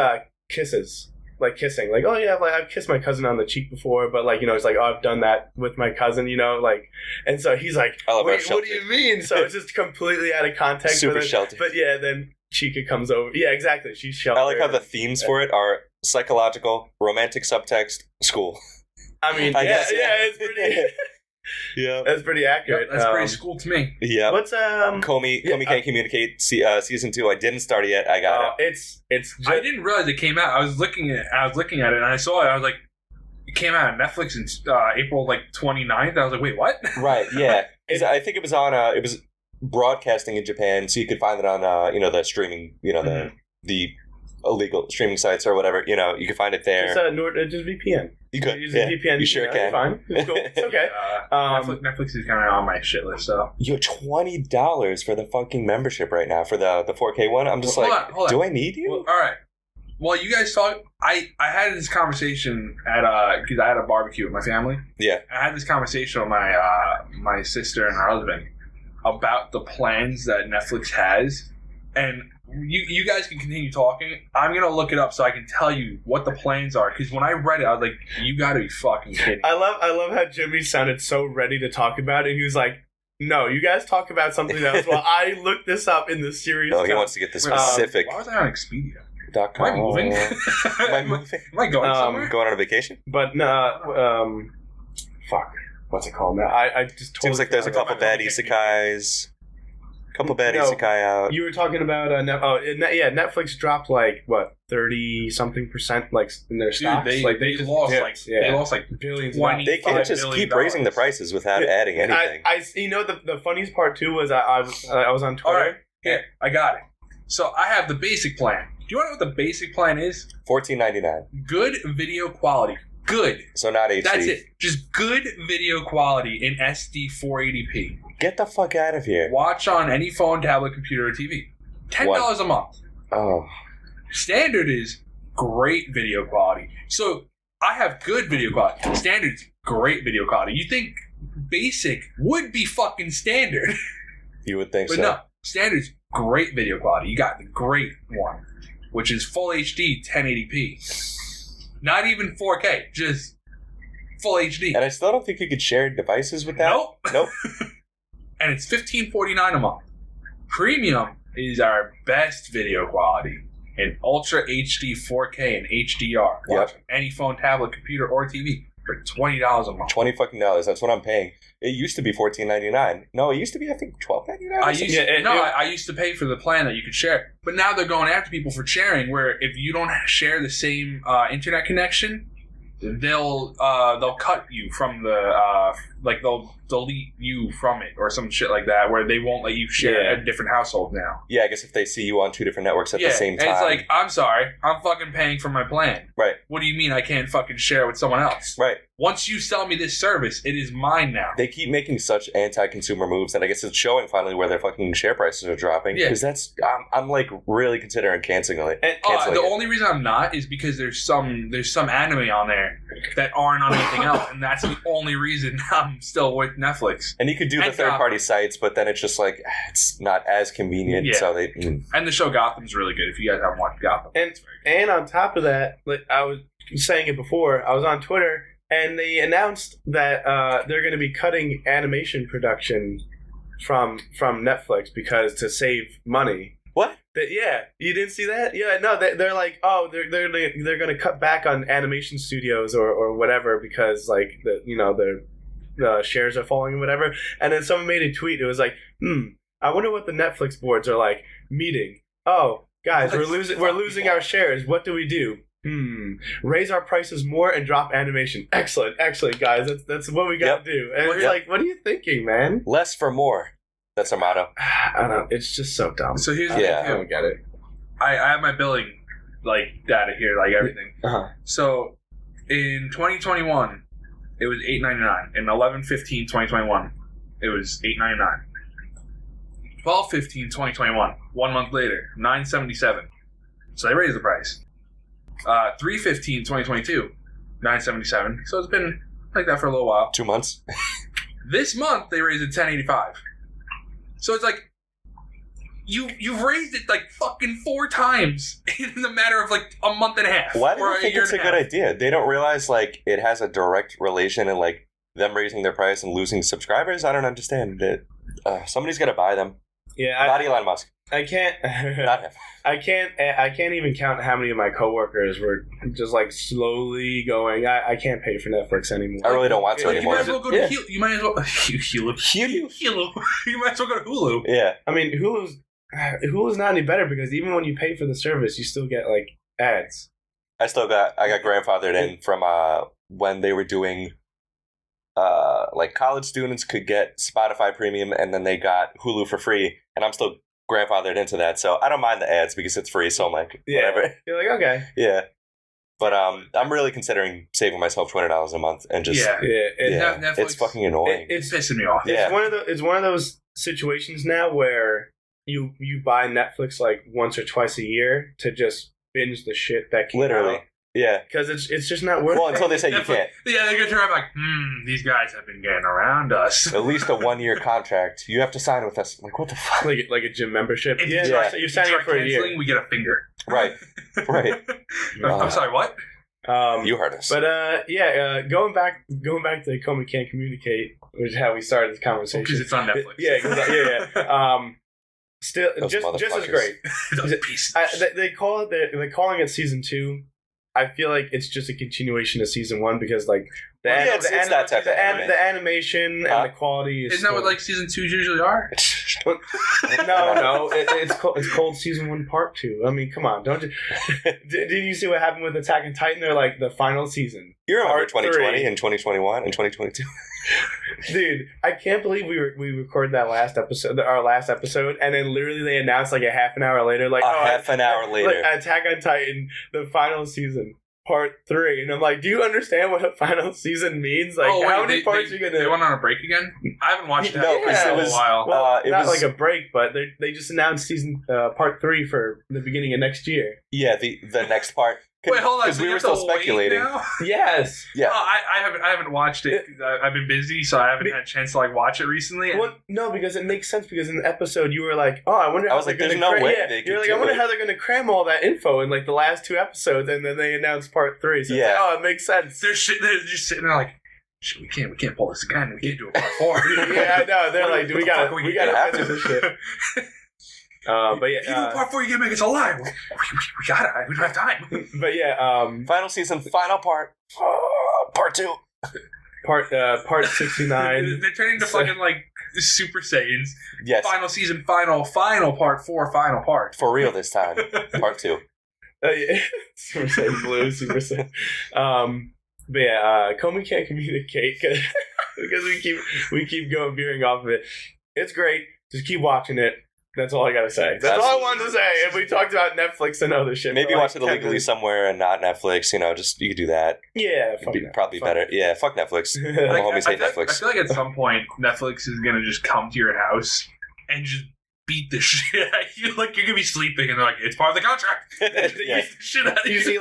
kisses. Like kissing, like, oh yeah, like I've kissed my cousin on the cheek before, but like, you know, it's like, oh, I've done that with my cousin, you know, like, and so he's like, wait, what do you mean? So it's just completely out of context. Super sheltered. But yeah, then Chica comes over. Yeah, exactly. She's sheltered. I like how the themes for it are psychological, romantic subtext, school. I mean, yeah, it's pretty. Yeah, that's pretty accurate. That's pretty school to me. Yeah. What's Komi Can't Communicate season 2? I didn't start it yet. I got it. It's. I didn't realize it came out. I was looking at it and I saw it. I was like, it came out on Netflix in April like 29th. I was like, wait, what? Right. Yeah. I think it was on. It was broadcasting in Japan, so you could find it on you know, the streaming, you know, the illegal streaming sites or whatever. You know, you can find it there. Just VPN. You could use a VPN. You sure can. Fine. It's cool. It's okay. Netflix is kind of on my shit list. So you have $20 for the fucking membership right now for the 4K one. I'm just hold on. Do I need you? Well, all right. Well, you guys talk. I had this conversation at because I had a barbecue with my family. Yeah. I had this conversation with my sister and her husband about the plans that Netflix has, and you guys can continue talking. I'm gonna look it up so I can tell you what the plans are. Because when I read it, I was like, "You gotta be fucking kidding!" I love how Jimmy sounded so ready to talk about it. And he was like, "No, you guys talk about something else." Well, I looked this up in the series. No, he wants to get the specific. Why was I on Expedia? .com. Am I moving? Am I moving? Am I going somewhere? Going on a vacation? But no, fuck. What's it called now? I just totally seems like there's a couple bad isekais. Isekai out. You were talking about Netflix dropped like what 30-something% like in their stocks. They lost like billions. They can't just keep raising the prices without adding anything. You know the funniest part too was I was on Twitter. All right, here I got it. So I have the basic plan. Do you want to know what the basic plan is? $14.99. Good video quality. Good. So not HD. That's it. Just good video quality in SD 480p. Get the fuck out of here. Watch on any phone, tablet, computer, or TV. $10 a month. Oh. Standard is great video quality. So I have good video quality. Standard's great video quality. You think basic would be fucking standard. You would think but so. But no. Standard's great video quality. You got the great one, which is full HD 1080p. Not even 4K, just full HD. And I still don't think you could share devices with that. Nope. And it's $15.49 a month. Premium is our best video quality in Ultra HD 4K and HDR. Watch any phone, tablet, computer, or TV. for $20 a month. $20 That's what I'm paying. It used to be $14.99. No, it used to be I think $12.99. I used to pay for the plan that you could share, but now they're going after people for sharing. Where if you don't share the same internet connection, they'll cut you from the they'll delete you from it or some shit like that, where they won't let you share a different household now. Yeah, I guess if they see you on two different networks at the same time. And it's like, I'm sorry, I'm fucking paying for my plan. Right. What do you mean I can't fucking share with someone else? Right. Once you sell me this service, it is mine now. They keep making such anti-consumer moves that I guess it's showing finally where their fucking share prices are dropping. Yeah. Because I'm like really considering canceling it. And the only reason I'm not is because there's some anime on there that aren't on anything else, and that's the only reason I'm still with Netflix. And you could do the third-party sites, but then it's just like it's not as convenient. Yeah. So they and the show Gotham's really good. If you guys haven't watched Gotham, and on top of that, like I was saying it before, I was on Twitter. And they announced that they're going to be cutting animation production from Netflix because to save money. What? Yeah, you didn't see that? Yeah, no, they're like, oh, they're going to cut back on animation studios or whatever because like the shares are falling and whatever. And then someone made a tweet. It was like, I wonder what the Netflix boards are like meeting. Oh, guys, we're losing our shares. What do we do? Raise our prices more and drop animation. Excellent, guys. That's what we got to do. And it's like, what are you thinking, man? Less for more. That's our motto. I don't know. It's just so dumb. So here's I don't get it. I have my billing data here, everything. Uh-huh. So in 2021, it was $8.99. In 11/15/2021, it was $8.99. 12/15/2021, 1 month later, $9.77. So they raised the price. 3/15/2022, $9.77. So it's been like that for a little while. 2 months. This month they raised it $10.85. So it's like you've raised it like fucking 4 times in the matter of like a month and a half. Why do you think it's a good idea? They don't realize like it has a direct relation in like them raising their price and losing subscribers. I don't understand it. Somebody's got to buy them. Yeah, not Elon Musk. I can't. Not him. I can't even count how many of my coworkers were just like slowly going. I can't pay for Netflix anymore. I really don't want to anymore. You might as well go to Hulu. You might as well Hulu. You might as well go to Hulu. Yeah. I mean, Hulu's not any better because even when you pay for the service, you still get like ads. I got grandfathered in from when they were doing like college students could get Spotify Premium and then they got Hulu for free, and I'm still grandfathered into that, so I don't mind the ads because it's free, so I'm like, whatever. You're like, okay. Yeah. But I'm really considering saving myself $20 a month and just Netflix, it's fucking annoying. It's pissing me off. Yeah. It's one of those situations now where you buy Netflix like once or twice a year to just binge the shit that came literally. out. Yeah. Because it's just not worth it. Well, until they say you can't. Yeah, they're going to turn around like, these guys have been getting around us. At least a 1-year contract. You have to sign with us. Like, what the fuck? Like a gym membership. If you're signing up for a year. We get a finger. Right. I'm sorry, what? You heard us. But going back to Comey Can't Communicate, which is how we started this conversation. Because it's on Netflix. Yeah. Still, just as great. They're calling it season 2. I feel like it's just a continuation of season 1 because like the animation and the quality is. Isn't that what like season 2s usually are? No, it's called season 1 part 2. I mean, come on, don't you? Did you see what happened with Attack on Titan? They're like the final season. You remember 2020 and 2021 and 2022? Dude, I can't believe we recorded our last episode, and then literally they announced like a half an hour later, like half an hour later, like, Attack on Titan, the final season, part 3, and I'm like, do you understand what a final season means? Like, how many parts are you gonna? They went on a break again? I haven't watched it in a while. Well, it was like a break, but they just announced season part 3 for the beginning of next year. Yeah, the next part. Wait, hold on. Because we were still speculating. Yes. Yeah. I haven't watched it. I've been busy, so I haven't had a chance to like watch it recently. Well, no, because it makes sense. Because in the episode, you were like, "Oh, I wonder." I was like, "There's no way they could." You're like, "I wonder how they're going to cram all that info in like the last 2 episodes," and then they announced part 3. So it's like, oh, it makes sense. They're just sitting there like, "We can't pull this again. We can't do a part 4." Yeah, I know. They're like, "We gotta finish this shit." But yeah, if you do part 4, you can't make it alive. We got it. We don't have time. But yeah, final season, final part, part 2. Part 69. They're turning into fucking like Super Saiyans. Yes. Final season, final part 4, final part. For real this time. Part 2. Yeah. Super Saiyan Blue, Super Saiyan. But yeah, Comey can't communicate because we keep going veering off of it. It's great. Just keep watching it. That's all I gotta say. That's all I wanted to say. If we talked about Netflix and other shit, maybe watch it illegally somewhere and not Netflix. Just you could do that. Yeah, It'd be probably better. Yeah, fuck Netflix. My homies hate Netflix. I feel like at some point Netflix is gonna just come to your house and just beat the shit out of you. Like you're gonna be sleeping and they're like, it's part of the contract. They beat the shit out of you. You see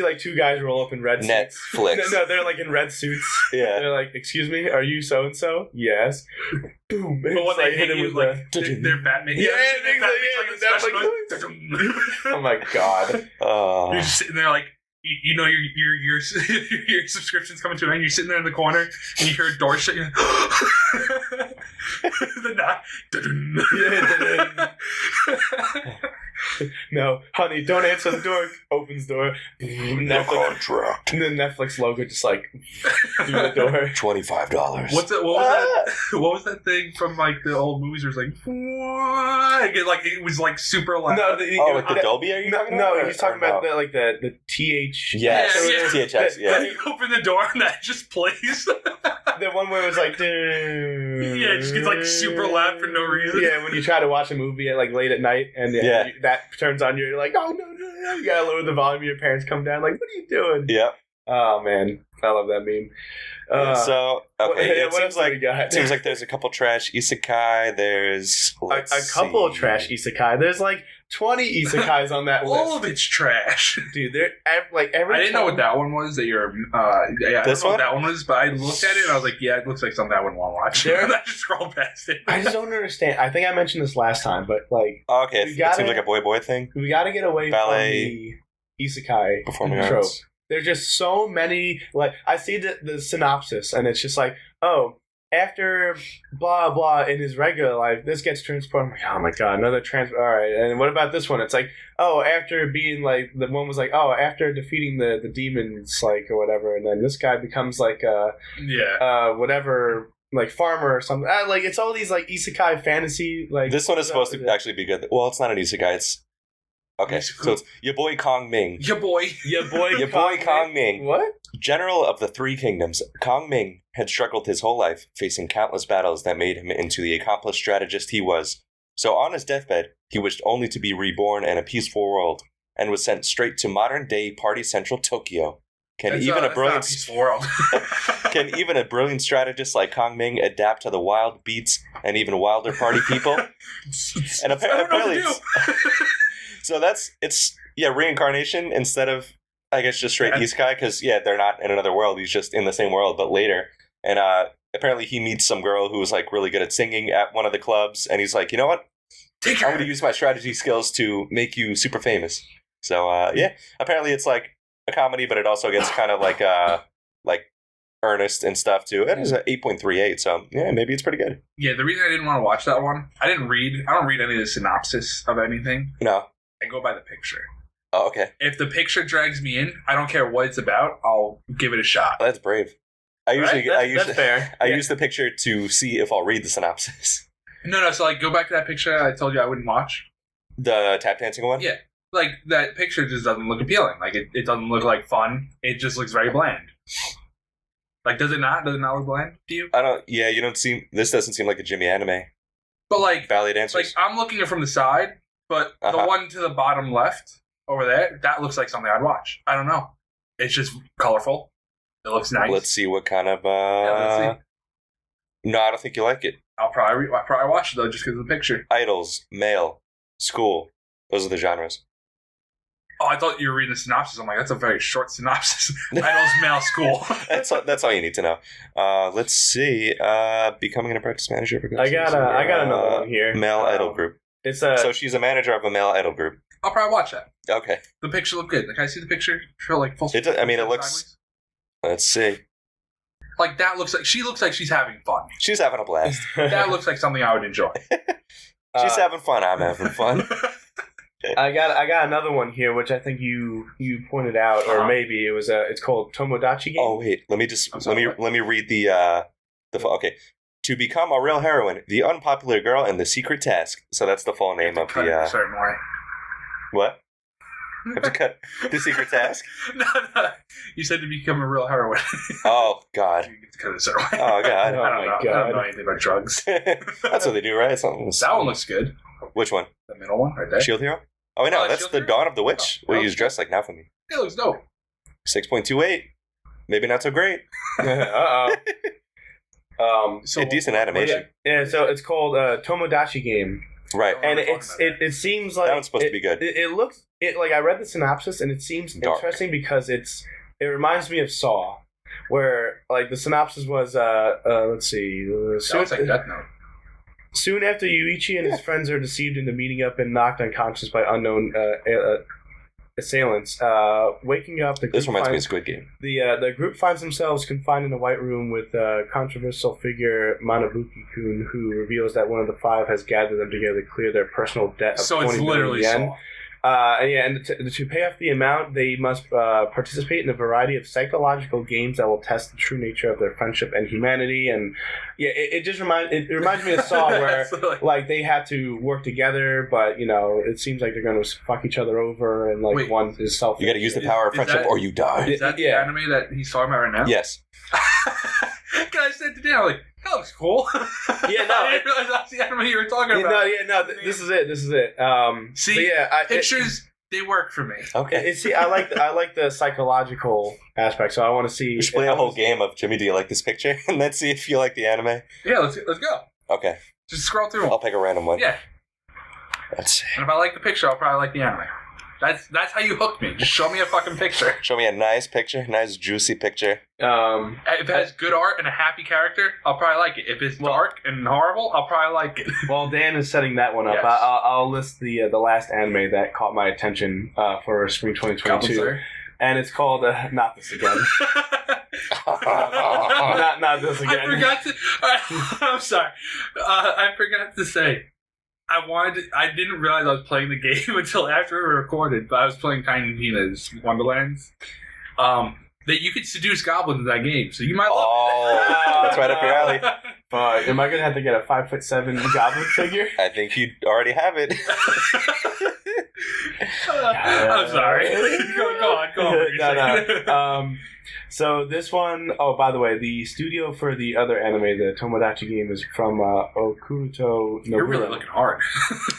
like two guys roll up in red suits. Netflix. No, they're like in red suits. Yeah. They're like, excuse me, are you so and so? Yes. Boom. But when they hit you, like they're Batman. Oh my god. You're just sitting there like your subscription's coming to an end. You're sitting there in the corner and you hear a door shut. You're like, the knock. No, honey, don't answer the door. Opens door. No contract. And the Netflix logo just like through the door. $25. What was that thing from like the old movies? Where it's like, it was like super loud. No, like the Dolby? Are you talking about? No, he's talking about the TH. Yes, THX. Yeah. You open the door and that just plays. The one where it was like, yeah, it just gets like super loud for no reason. Yeah, when you try to watch a movie at like late at night and that turns on, you're like, oh no, you gotta lower the volume. Your parents come down, like, what are you doing? Yep. Oh man, I love that meme. It seems like there's a couple trash isekai. There's a couple of trash isekai. There's like 20 isekais on that list. All of it's trash, dude. They're like every. I didn't know what that one was. That you're. I don't know what that one was, but I looked at it and I was like, yeah, it looks like something I wouldn't want to watch. And I just scrolled past it. I just don't understand. I think I mentioned this last time, but like, okay, it seems like a boy thing. We got to get away from the isekai performing trope. arts. There's just so many. Like, I see the synopsis, and it's just like, oh, after blah blah in his regular life, this gets transported. I'm like, oh my god, another transport. All right, and what about this one? It's like, oh, after being like, the one was like, oh, after defeating the demons, like, or whatever, and then this guy becomes like whatever, like farmer or something. Like, it's all these like isekai fantasy. Like, this one is supposed to actually be good. Well, it's not an isekai. It's okay, so it's your boy Kong Ming. Your boy Kong Ming. What? General of the Three Kingdoms, Kong Ming had struggled his whole life, facing countless battles that made him into the accomplished strategist he was. So on his deathbed, he wished only to be reborn in a peaceful world, and was sent straight to modern-day Party Central Tokyo. Can even a brilliant strategist like Kong Ming adapt to the wild beats and even wilder party people? And apparently, so it's reincarnation instead of, I guess, just straight isekai, because they're not in another world. He's just in the same world but later. And apparently he meets some girl who was like really good at singing at one of the clubs, and he's like, you know what? I'm going to use my strategy skills to make you super famous. So apparently it's like a comedy, but it also gets kind of like earnest and stuff too. It is an 8.38, so yeah, maybe it's pretty good. Yeah, the reason I didn't want to watch that one, I don't read any of the synopsis of anything. No. I go by the picture. Oh, okay. If the picture drags me in, I don't care what it's about, I'll give it a shot. Oh, that's brave. That's fair. I use the picture to see if I'll read the synopsis. No, so like go back to that picture I told you I wouldn't watch. The tap dancing one? Yeah. Like that picture just doesn't look appealing. Like it doesn't look like fun. It just looks very bland. Like does it not? Does it not look bland to you? This doesn't seem like a Jimmy anime. But like ballet dancers. Like I'm looking at it from the side, but the one to the bottom left over there, that looks like something I'd watch. I don't know. It's just colorful. It looks nice. Let's see what kind of let's see. No, I don't think you like it. I'll probably watch it though, just because of the picture. Idols, male, school. Those are the genres. Oh, I thought you were reading the synopsis. I'm like, that's a very short synopsis. Idols, male, school. That's all you need to know. Let's see. Becoming an apprentice manager for. I got another one here. Male idol group. So she's a manager of a male idol group. I'll probably watch that. Okay. The picture looked good. Like, I see the picture. Show like full. It looks. Sideways. Let's see. Like that looks like she's having fun. She's having a blast. That looks like something I would enjoy. She's having fun. I'm having fun. I got another one here, which I think you pointed out, or maybe it was it's called Tomodachi Game. Oh wait, let me read the okay. To become a real heroine, the unpopular girl, and the secret task. So that's the full name of the. Certain way. What? Have to cut the secret task. No. You said to become a real heroine. Oh God. You get to cut it a certain way. Oh God. Oh, I don't know. God. I don't know anything about drugs. That's what they do, right? Something. That one looks good. Which one? The middle one, right there. Shield Hero. Oh wait, no, Oh, that's Shield the Hero? Dawn of the Witch. Oh, What he's dressed like now for me. It looks dope. 6.28. Maybe not so great. So A decent animation. Yeah, so it's called Tomodachi Game, Right. and talking it seems like That one's supposed to be good. It looks like I read the synopsis, and it seems Dark. interesting because it reminds me of Saw, where like the synopsis was let's see, Sounds like Death Note. soon after Yuichi and his friends are deceived into meeting up and knocked unconscious by unknown assailants. Waking up, the group This reminds me of finds, Squid Game. the group finds themselves confined in a white room with controversial figure Manabuki-kun, who reveals that one of the five has gathered them together to clear their personal debt of So 20 it's million literally yen. Saw. And to pay off the amount, they must participate in a variety of psychological games that will test the true nature of their friendship and humanity. And yeah, it reminds me of Saw, where Absolutely. like they have to work together, but it seems like they're going to fuck each other over, and like Wait. one is selfish. You got to use the Is- power of is friendship, that- or you die. Is that the Yeah. anime that he's talking about right now? Yes. Guys said today, I'm like, that looks cool. Yeah, no, I didn't realize that's the anime you were talking about. This is it. See, but yeah, pictures, they work for me. Okay. I like the psychological aspect, so I want to see. We should play a whole game of Jimmy, do you like this picture? And let's see if you like the anime. Yeah, let's go. Okay. Just scroll through them. I'll pick a random one. Yeah, Let's see. and if I like the picture, I'll probably like the anime. That's how you hook me. Just show me a fucking picture. Show me a nice picture, nice juicy picture. If it has good art and a happy character, I'll probably like it. If it's dark and horrible, I'll probably like it. While Dan is setting that one up, Yes. I'll list the last anime that caught my attention for spring 2022, and it's called Not This Again. not this again. I forgot to. I'm sorry. I forgot to say. I didn't realize I was playing the game until after we recorded, but I was playing Tiny Tina's Wonderlands. That you could seduce goblins in that game, so you might love Oh, that's right up your alley. Am I gonna have to get a 5'7" goblin figure? I think you already have it. I'm sorry. Go on. No. So this one, by the way, the studio for the other anime, the Tomodachi Game, is from Okuruto Noburo. You're really looking hard.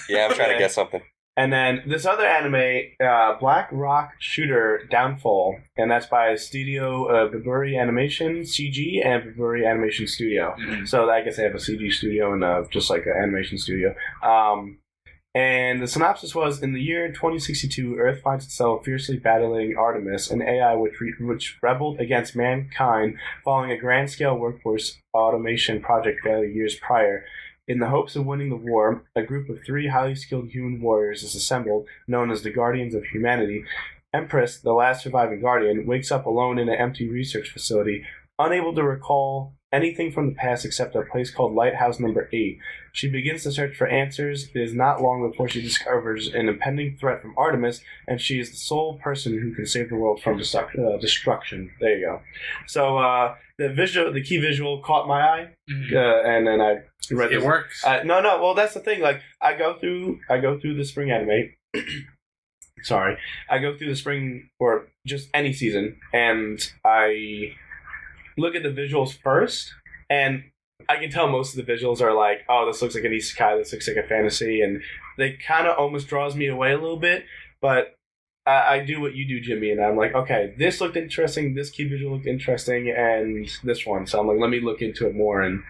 Yeah, I'm trying to get something. And then this other anime, Black Rock Shooter Downfall, and that's by Studio Biburi Animation CG and Biburi Animation Studio. Mm-hmm. So I guess they have a CG studio and just like an animation studio. And the synopsis was, in the year 2062, Earth finds itself fiercely battling Artemis, an AI which rebelled against mankind following a grand-scale workforce automation project failure years prior. In the hopes of winning the war, a group of 3 highly skilled human warriors is assembled, known as the Guardians of Humanity. Empress, the last surviving Guardian, wakes up alone in an empty research facility, unable to recall anything from the past except a place called Lighthouse Number 8. She begins to search for answers. It is not long before she discovers an impending threat from Artemis, and she is the sole person who can save the world from destruction. There you go. So the key visual caught my eye, and then I read It works. No. Well, that's the thing. Like I go through the spring anime. Sorry, I go through the spring or just any season, and I look at the visuals first, and I can tell most of the visuals are like, oh, this looks like an isekai, this looks like a fantasy, and they kind of almost draws me away a little bit, but I do what you do, Jimmy, and I'm like, okay, this looked interesting, this key visual looked interesting, and this one, so I'm like, let me look into it more, and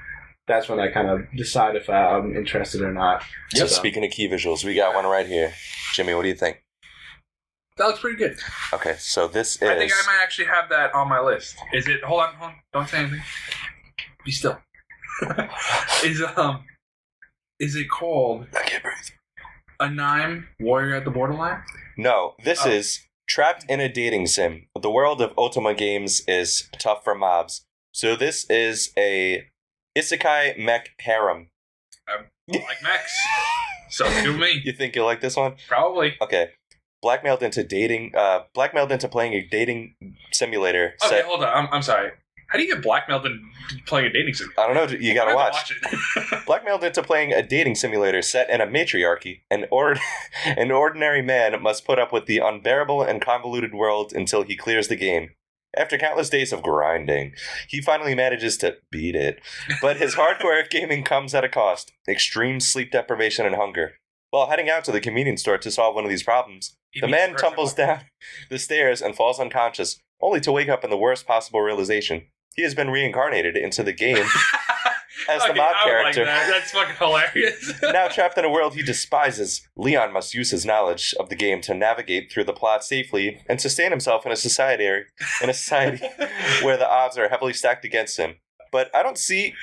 that's when I kind of decide if I'm interested or not. So speaking of key visuals, we got one right here. Jimmy, what do you think? That looks pretty good. Okay, so this is... I think I might actually have that on my list. Is it... Hold on. Don't say anything. Be still. Is it called... I can't breathe. Anime Warrior at the Borderline? No, this is Trapped in a Dating Sim. The world of Ultima games is tough for mobs. So this is a isekai mech harem. like Max. So do me. You think you'll like this one? Probably. Okay. Blackmailed into playing a dating simulator. Okay, hold on. I'm sorry. How do you get blackmailed into playing a dating simulator? I don't know. You gotta watch. it. Blackmailed into playing a dating simulator set in a matriarchy, an ordinary man must put up with the unbearable and convoluted world until he clears the game. After countless days of grinding, he finally manages to beat it. But his hardcore gaming comes at a cost: extreme sleep deprivation and hunger. While heading out to the convenience store to solve one of these problems, the man tumbles down the stairs and falls unconscious, only to wake up in the worst possible realization. He has been reincarnated into the game as the mod character. Like that. That's fucking hilarious. Now trapped in a world he despises, Leon must use his knowledge of the game to navigate through the plot safely and sustain himself in a society where the odds are heavily stacked against him. But I don't see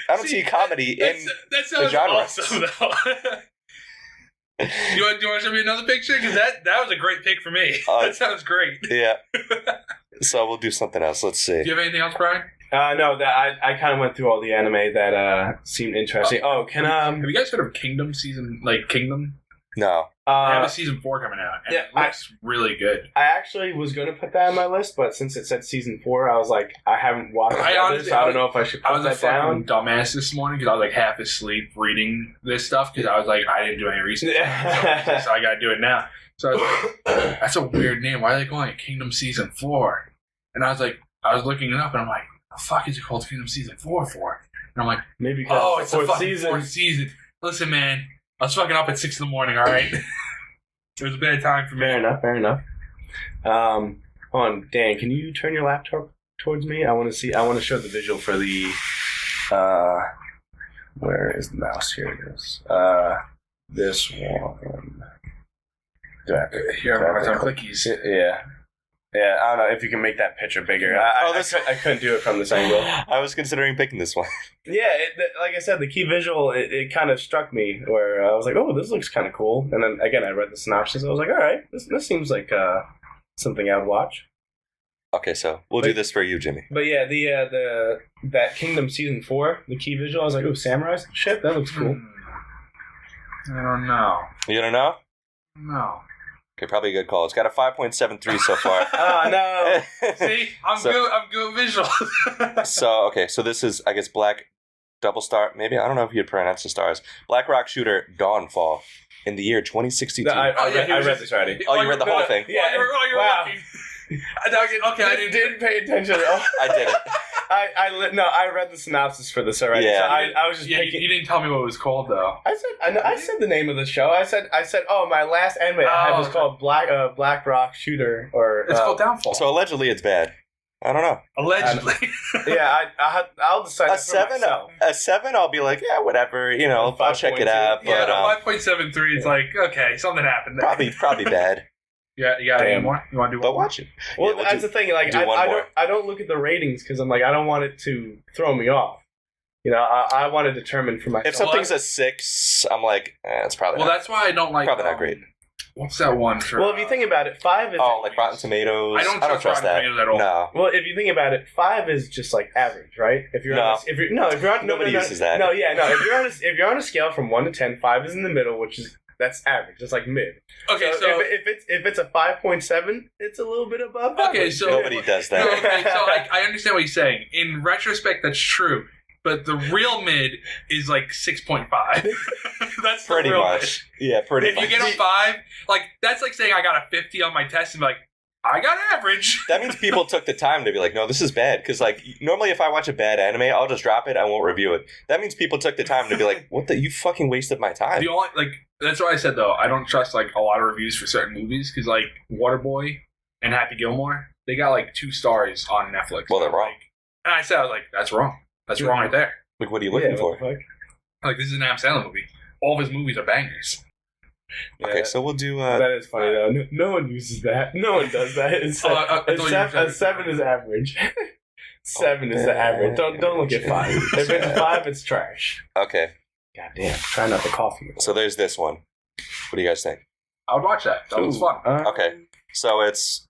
comedy in the genre. Awesome, though. You want to show me another picture? Because that was a great pick for me. That sounds great. Yeah. So we'll do something else. Let's see. Do you have anything else, Brian? No, that I kind of went through all the anime that seemed interesting. Have you guys heard of Kingdom season? Like Kingdom? No. They have a season 4 coming out, and it looks really good. I actually was going to put that on my list, but since it said season 4, I was like, I haven't watched it, so I don't know if I should put that down. I was a fucking dumbass this morning because I was like half asleep reading this stuff because I was like, I didn't do any research, so I got to do it now. So I was like, that's a weird name. Why are they calling it Kingdom season 4? And I was looking it up, and I'm like, the fuck is it called Kingdom season 4 for? And I'm like, maybe because it's the fucking fourth season. Listen, man, I was fucking up at 6 in the morning. All right, it was a bad time for me. Fair enough. Hold on, Dan, can you turn your laptop towards me? I want to show the visual for the. Where is the mouse? Here it is. This one. Here, I'm on clickies. Yeah. Yeah, I don't know if you can make that picture bigger. I couldn't do it from this angle. I was considering picking this one. Yeah, like I said, the key visual, it kind of struck me where I was like, oh, this looks kind of cool. And then, again, I read the synopsis. I was like, all right, this seems like something I would watch. Okay, so we'll do this for you, Jimmy. But yeah, that Kingdom Season 4, the key visual, I was like, oh, samurai shit, that looks cool. I don't know. You don't know? No. Okay, probably a good call. It's got a 5.73 so far. Oh, no. See? I'm good visual. So this is, I guess, Black Double Star. Maybe, I don't know if you'd pronounce the stars. Black Rock Shooter Dawnfall in the year 2062. I read this already. Oh, you read the whole thing? Yeah. Wow. I didn't pay attention at all. I didn't. I read the synopsis for this already. Yeah. So I was just picking. You didn't tell me what it was called though. I said the name of the show. I said. Oh, my last anime I had was called Black Rock Shooter, or it's called Downfall. So allegedly it's bad. I don't know. Allegedly. Yeah, I'll decide. A 7. A 7. I'll be like, yeah, whatever. You know, I'll check it out. Yeah, but 5.73. It's like, okay, something happened there. Probably bad. Yeah, you got any more? You want to do one? But watch it. Well, that's the thing. Like, I don't look at the ratings because I'm like, I don't want it to throw me off. You know, I want to determine for myself. If something's a 6, I'm like, it's probably. Well, that's why I don't like. Probably not great. What's that one? For, well, if you think about it, 5 is. Oh, like Rotten Tomatoes. I don't trust Rotten that. Tomatoes at all. No. Well, if you think about it, 5 is just like average, right? If you're Nobody uses that. No, yeah, no. If you're on a scale from 1 to 10, 5 is in the middle, which is. That's average. It's like mid. Okay, so if it's a 5.7, it's a little bit above. Okay, average. so nobody does that. Okay, so I understand what you're saying. In retrospect, that's true. But the real mid is like 6.5. That's pretty the real much. Mid. Yeah, pretty if much. If you get a 5, like that's like saying I got a 50 on my test and be like, I got average. That means people took the time to be like, no, this is bad. Because like normally if I watch a bad anime, I'll just drop it. I won't review it. That means people took the time to be like, what the? You fucking wasted my time. The only that's what I said though. I don't trust like a lot of reviews for certain movies because like Waterboy and Happy Gilmore, they got like 2 stars on Netflix. Well, they're wrong. And I was like, that's wrong. That's wrong right there. Like, what are you looking for? Like, this is an Adam Sandler movie. All of his movies are bangers. Yeah, okay, so we'll do. That is funny though. No one uses that. No one does that. A 7 is average. 7 is the average. Don't look at 5. If it's 5, it's trash. Okay. God damn. Try not to cough. So there's this one. What do you guys think? I would watch that. That was fun. Okay, so it's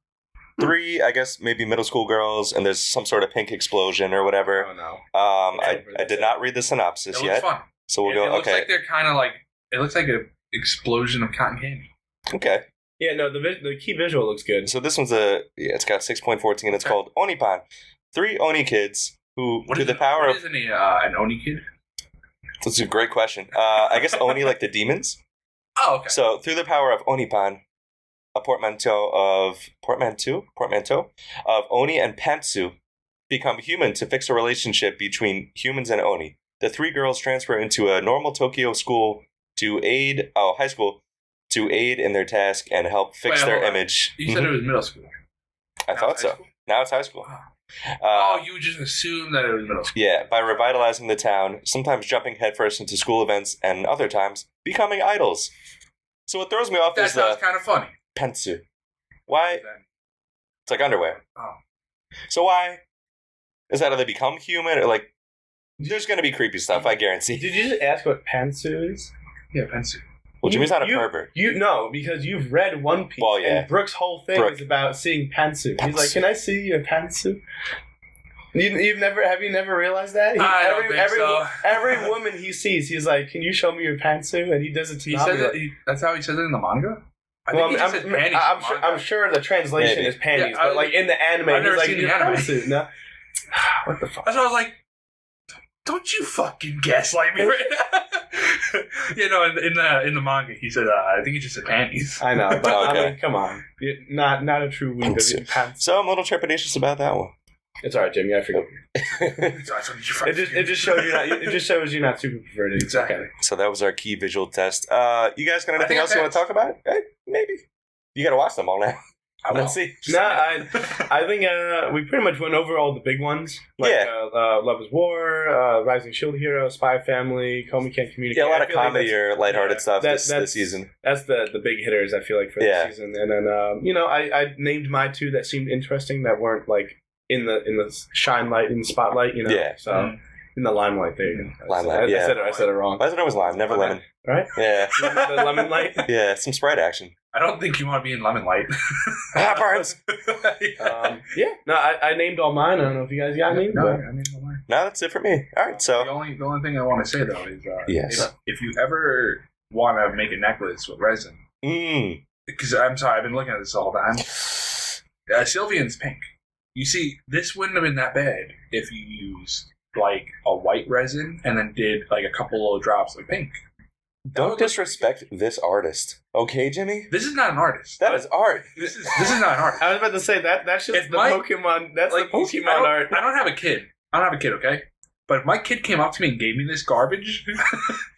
3, I guess, maybe middle school girls, and there's some sort of pink explosion or whatever. Oh no. I did not read the synopsis yet. Fun. So we'll It go. looks Okay. like they're kind of like. It looks like an explosion of cotton candy. Okay. Yeah, no, the key visual looks good. So this one's it's got 6.14. It's called Onipan. 3 Oni kids who, What through is the power of... an Oni kid? That's a great question. I guess Oni like the demons. Oh, okay. So through the power of Onipan, a portmanteau of Oni and Pantsu become human to fix a relationship between humans and Oni. The 3 girls transfer into a normal Tokyo school high school to aid in their task and help fix Wait, their hold on. image. You said it was middle school. I Now thought it's so. high school? Now it's high school. Oh, you just assumed that it was middle school. Yeah, by revitalizing the town, sometimes jumping headfirst into school events, and other times becoming idols. So what throws me off That is sounds the kind of funny. pantsu. Why? It's like underwear. Oh. So why? Is that how they become human? Or like, there's going to be creepy stuff, I guarantee. Did you just ask what pantsu is? Yeah, pencil. Well, Jimmy's not a pervert. No, because you've read One Piece, Well, yeah. and Brooke's whole thing is about seeing pantsu. He's like, "Can I see your pantsu?" Have you never realized that? I don't think so. Every woman he sees, he's like, "Can you show me your pantsu?" And he does it to He Nami, said that. like- That's how he says it in the manga. I Well, think he just says panties. in the manga. I'm sure the translation Maybe. is panties, Yeah, but like in the anime, I've he's never like, seen the "Your anime." pantsu." No. What the fuck? That's why I was like, "Don't you fucking gaslight me right now?" You know, in the manga, he said, "I think he just said panties." I know, but Okay. I mean, come on, you're not a true weeb of pants. So I'm a little trepidatious about that one. It's alright, Jimmy. I forgive you. It just shows you're not super perverted. It's Exactly. okay. So that was our key visual test. You guys got anything think else you want to talk about? Maybe. You got to watch them all now. I will. Let's see. No, I think we pretty much went over all the big ones. Like, Yeah. Love is War, Rising Shield Hero, Spy Family, Comey Can't Communicate. Yeah, a lot I of feel like comedy or lighthearted stuff that's- this season. That's the big hitters, I feel like, for Yeah. this season. And then, I named my 2 that seemed interesting that weren't, like, in the shine light, in the spotlight, you know? Yeah. So, in the limelight, there you go. Limelight, yeah. I said it wrong. Why is it always lime? Never lemon. Right? Yeah. The lemon light? Yeah, some Sprite action. I don't think you want to be in Lemon Light. Ah, burns. Yeah. No, I named all mine. I don't know if you guys got any. No, but- I mean, no way. No, that's it for me. All right, The so only thing I want to say though is, Yes. if you ever want to make a necklace with resin, because I'm sorry, I've been looking at this all the time. Sylvian's pink. You see, this wouldn't have been that bad if you used like a white resin and then did like a couple of drops of pink. don't disrespect this artist, okay, Jimmy? This is not an artist. That is art. This is not an artist. I was about to say that's just If the my- Pokemon. That's Like, the you see, Pokemon art. I don't have a kid. Okay? But if my kid came up to me and gave me this garbage,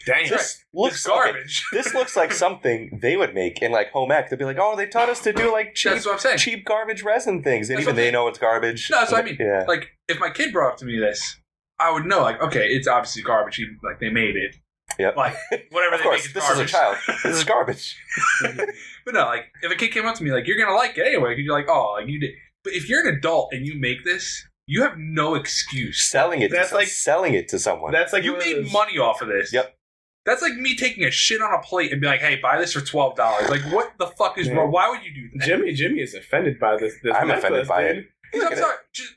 Dang. This looks this garbage. okay, this looks like something they would make in like home ec. They'd be like, "Oh, they taught us to do like That's what I'm saying. cheap garbage resin things," and That's even what I'm they know it's garbage. No, that's what I mean. Yeah. Like, if my kid brought up to me this, I would know, like, okay, it's obviously garbage. Like, they made it. Yep. Like, whatever Of they course, make is this garbage. is a child. This is garbage. But no, like, if a kid came up to me, like, you're going to like it anyway, because you're like, oh, like, you did. But if you're an adult and you make this, you have no excuse. Selling it. That's like- selling it to someone. That's like You one of made those- money off of this. Yep. That's like me taking a shit on a plate and be like, hey, buy this for $12. Like, what the fuck is Yeah. wrong? Why would you do that? Jimmy is offended by this. I'm necklace, offended by dude. it. I'm Look at sorry. Just,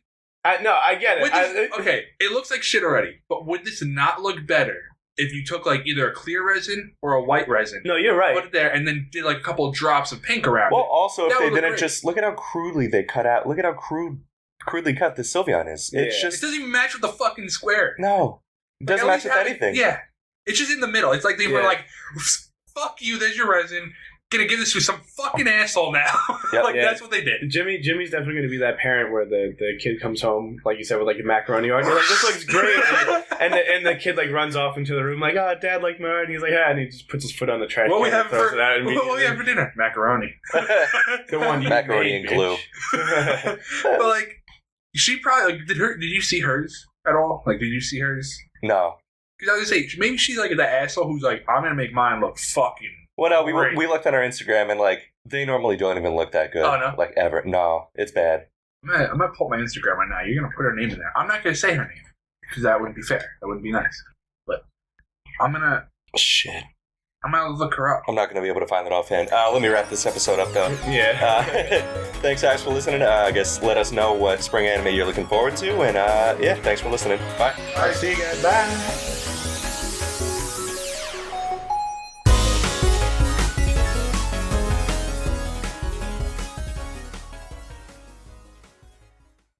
No, I get it. would this, okay, it looks like shit already, but would this not look better if you took, like, either a clear resin or a white resin? No, you're right. Put it there and then did like a couple of drops of pink around Well, it. also, if That they would look didn't great. just look at how crudely they cut out. Look at how crudely cut the Sylveon is. It's Yeah. It just doesn't even match with the fucking square. no. It doesn't Like, match at with least have it- anything. Yeah. It's just in the middle. It's like they were Yeah. like, fuck you, there's your resin. Gonna give this to some fucking asshole now. Yep. Like, Yeah. that's what they did. Jimmy's definitely going to be that parent where the kid comes home, like you said, with like a macaroni art. You're like, this looks great. and the kid like runs off into the room like, oh, Dad liked my art. And he's like, yeah. And he just puts his foot on the trash. What we can and have throws for it out what we immediately. have for dinner? Macaroni. The one you Macaroni made, and glue. bitch. But like, she probably like, did you see hers at all? Like, did you see hers? No. Because I was gonna say maybe she's like the asshole who's like, I'm gonna make mine look fucking. Well, no, Great. we looked at our Instagram and like they normally don't even look that good. Oh, no? Like ever. No, it's bad. I'm gonna pull up my Instagram right now. You're gonna put her name in there. I'm not gonna say her name because that wouldn't be fair. That wouldn't be nice. But I'm gonna Shit. look her up. I'm not going to be able to find that offhand. Let me wrap this episode up though. Yeah. Thanks guys for listening. I guess let us know what spring anime you're looking forward to, and yeah, thanks for listening. Bye. All right, see you guys. Bye.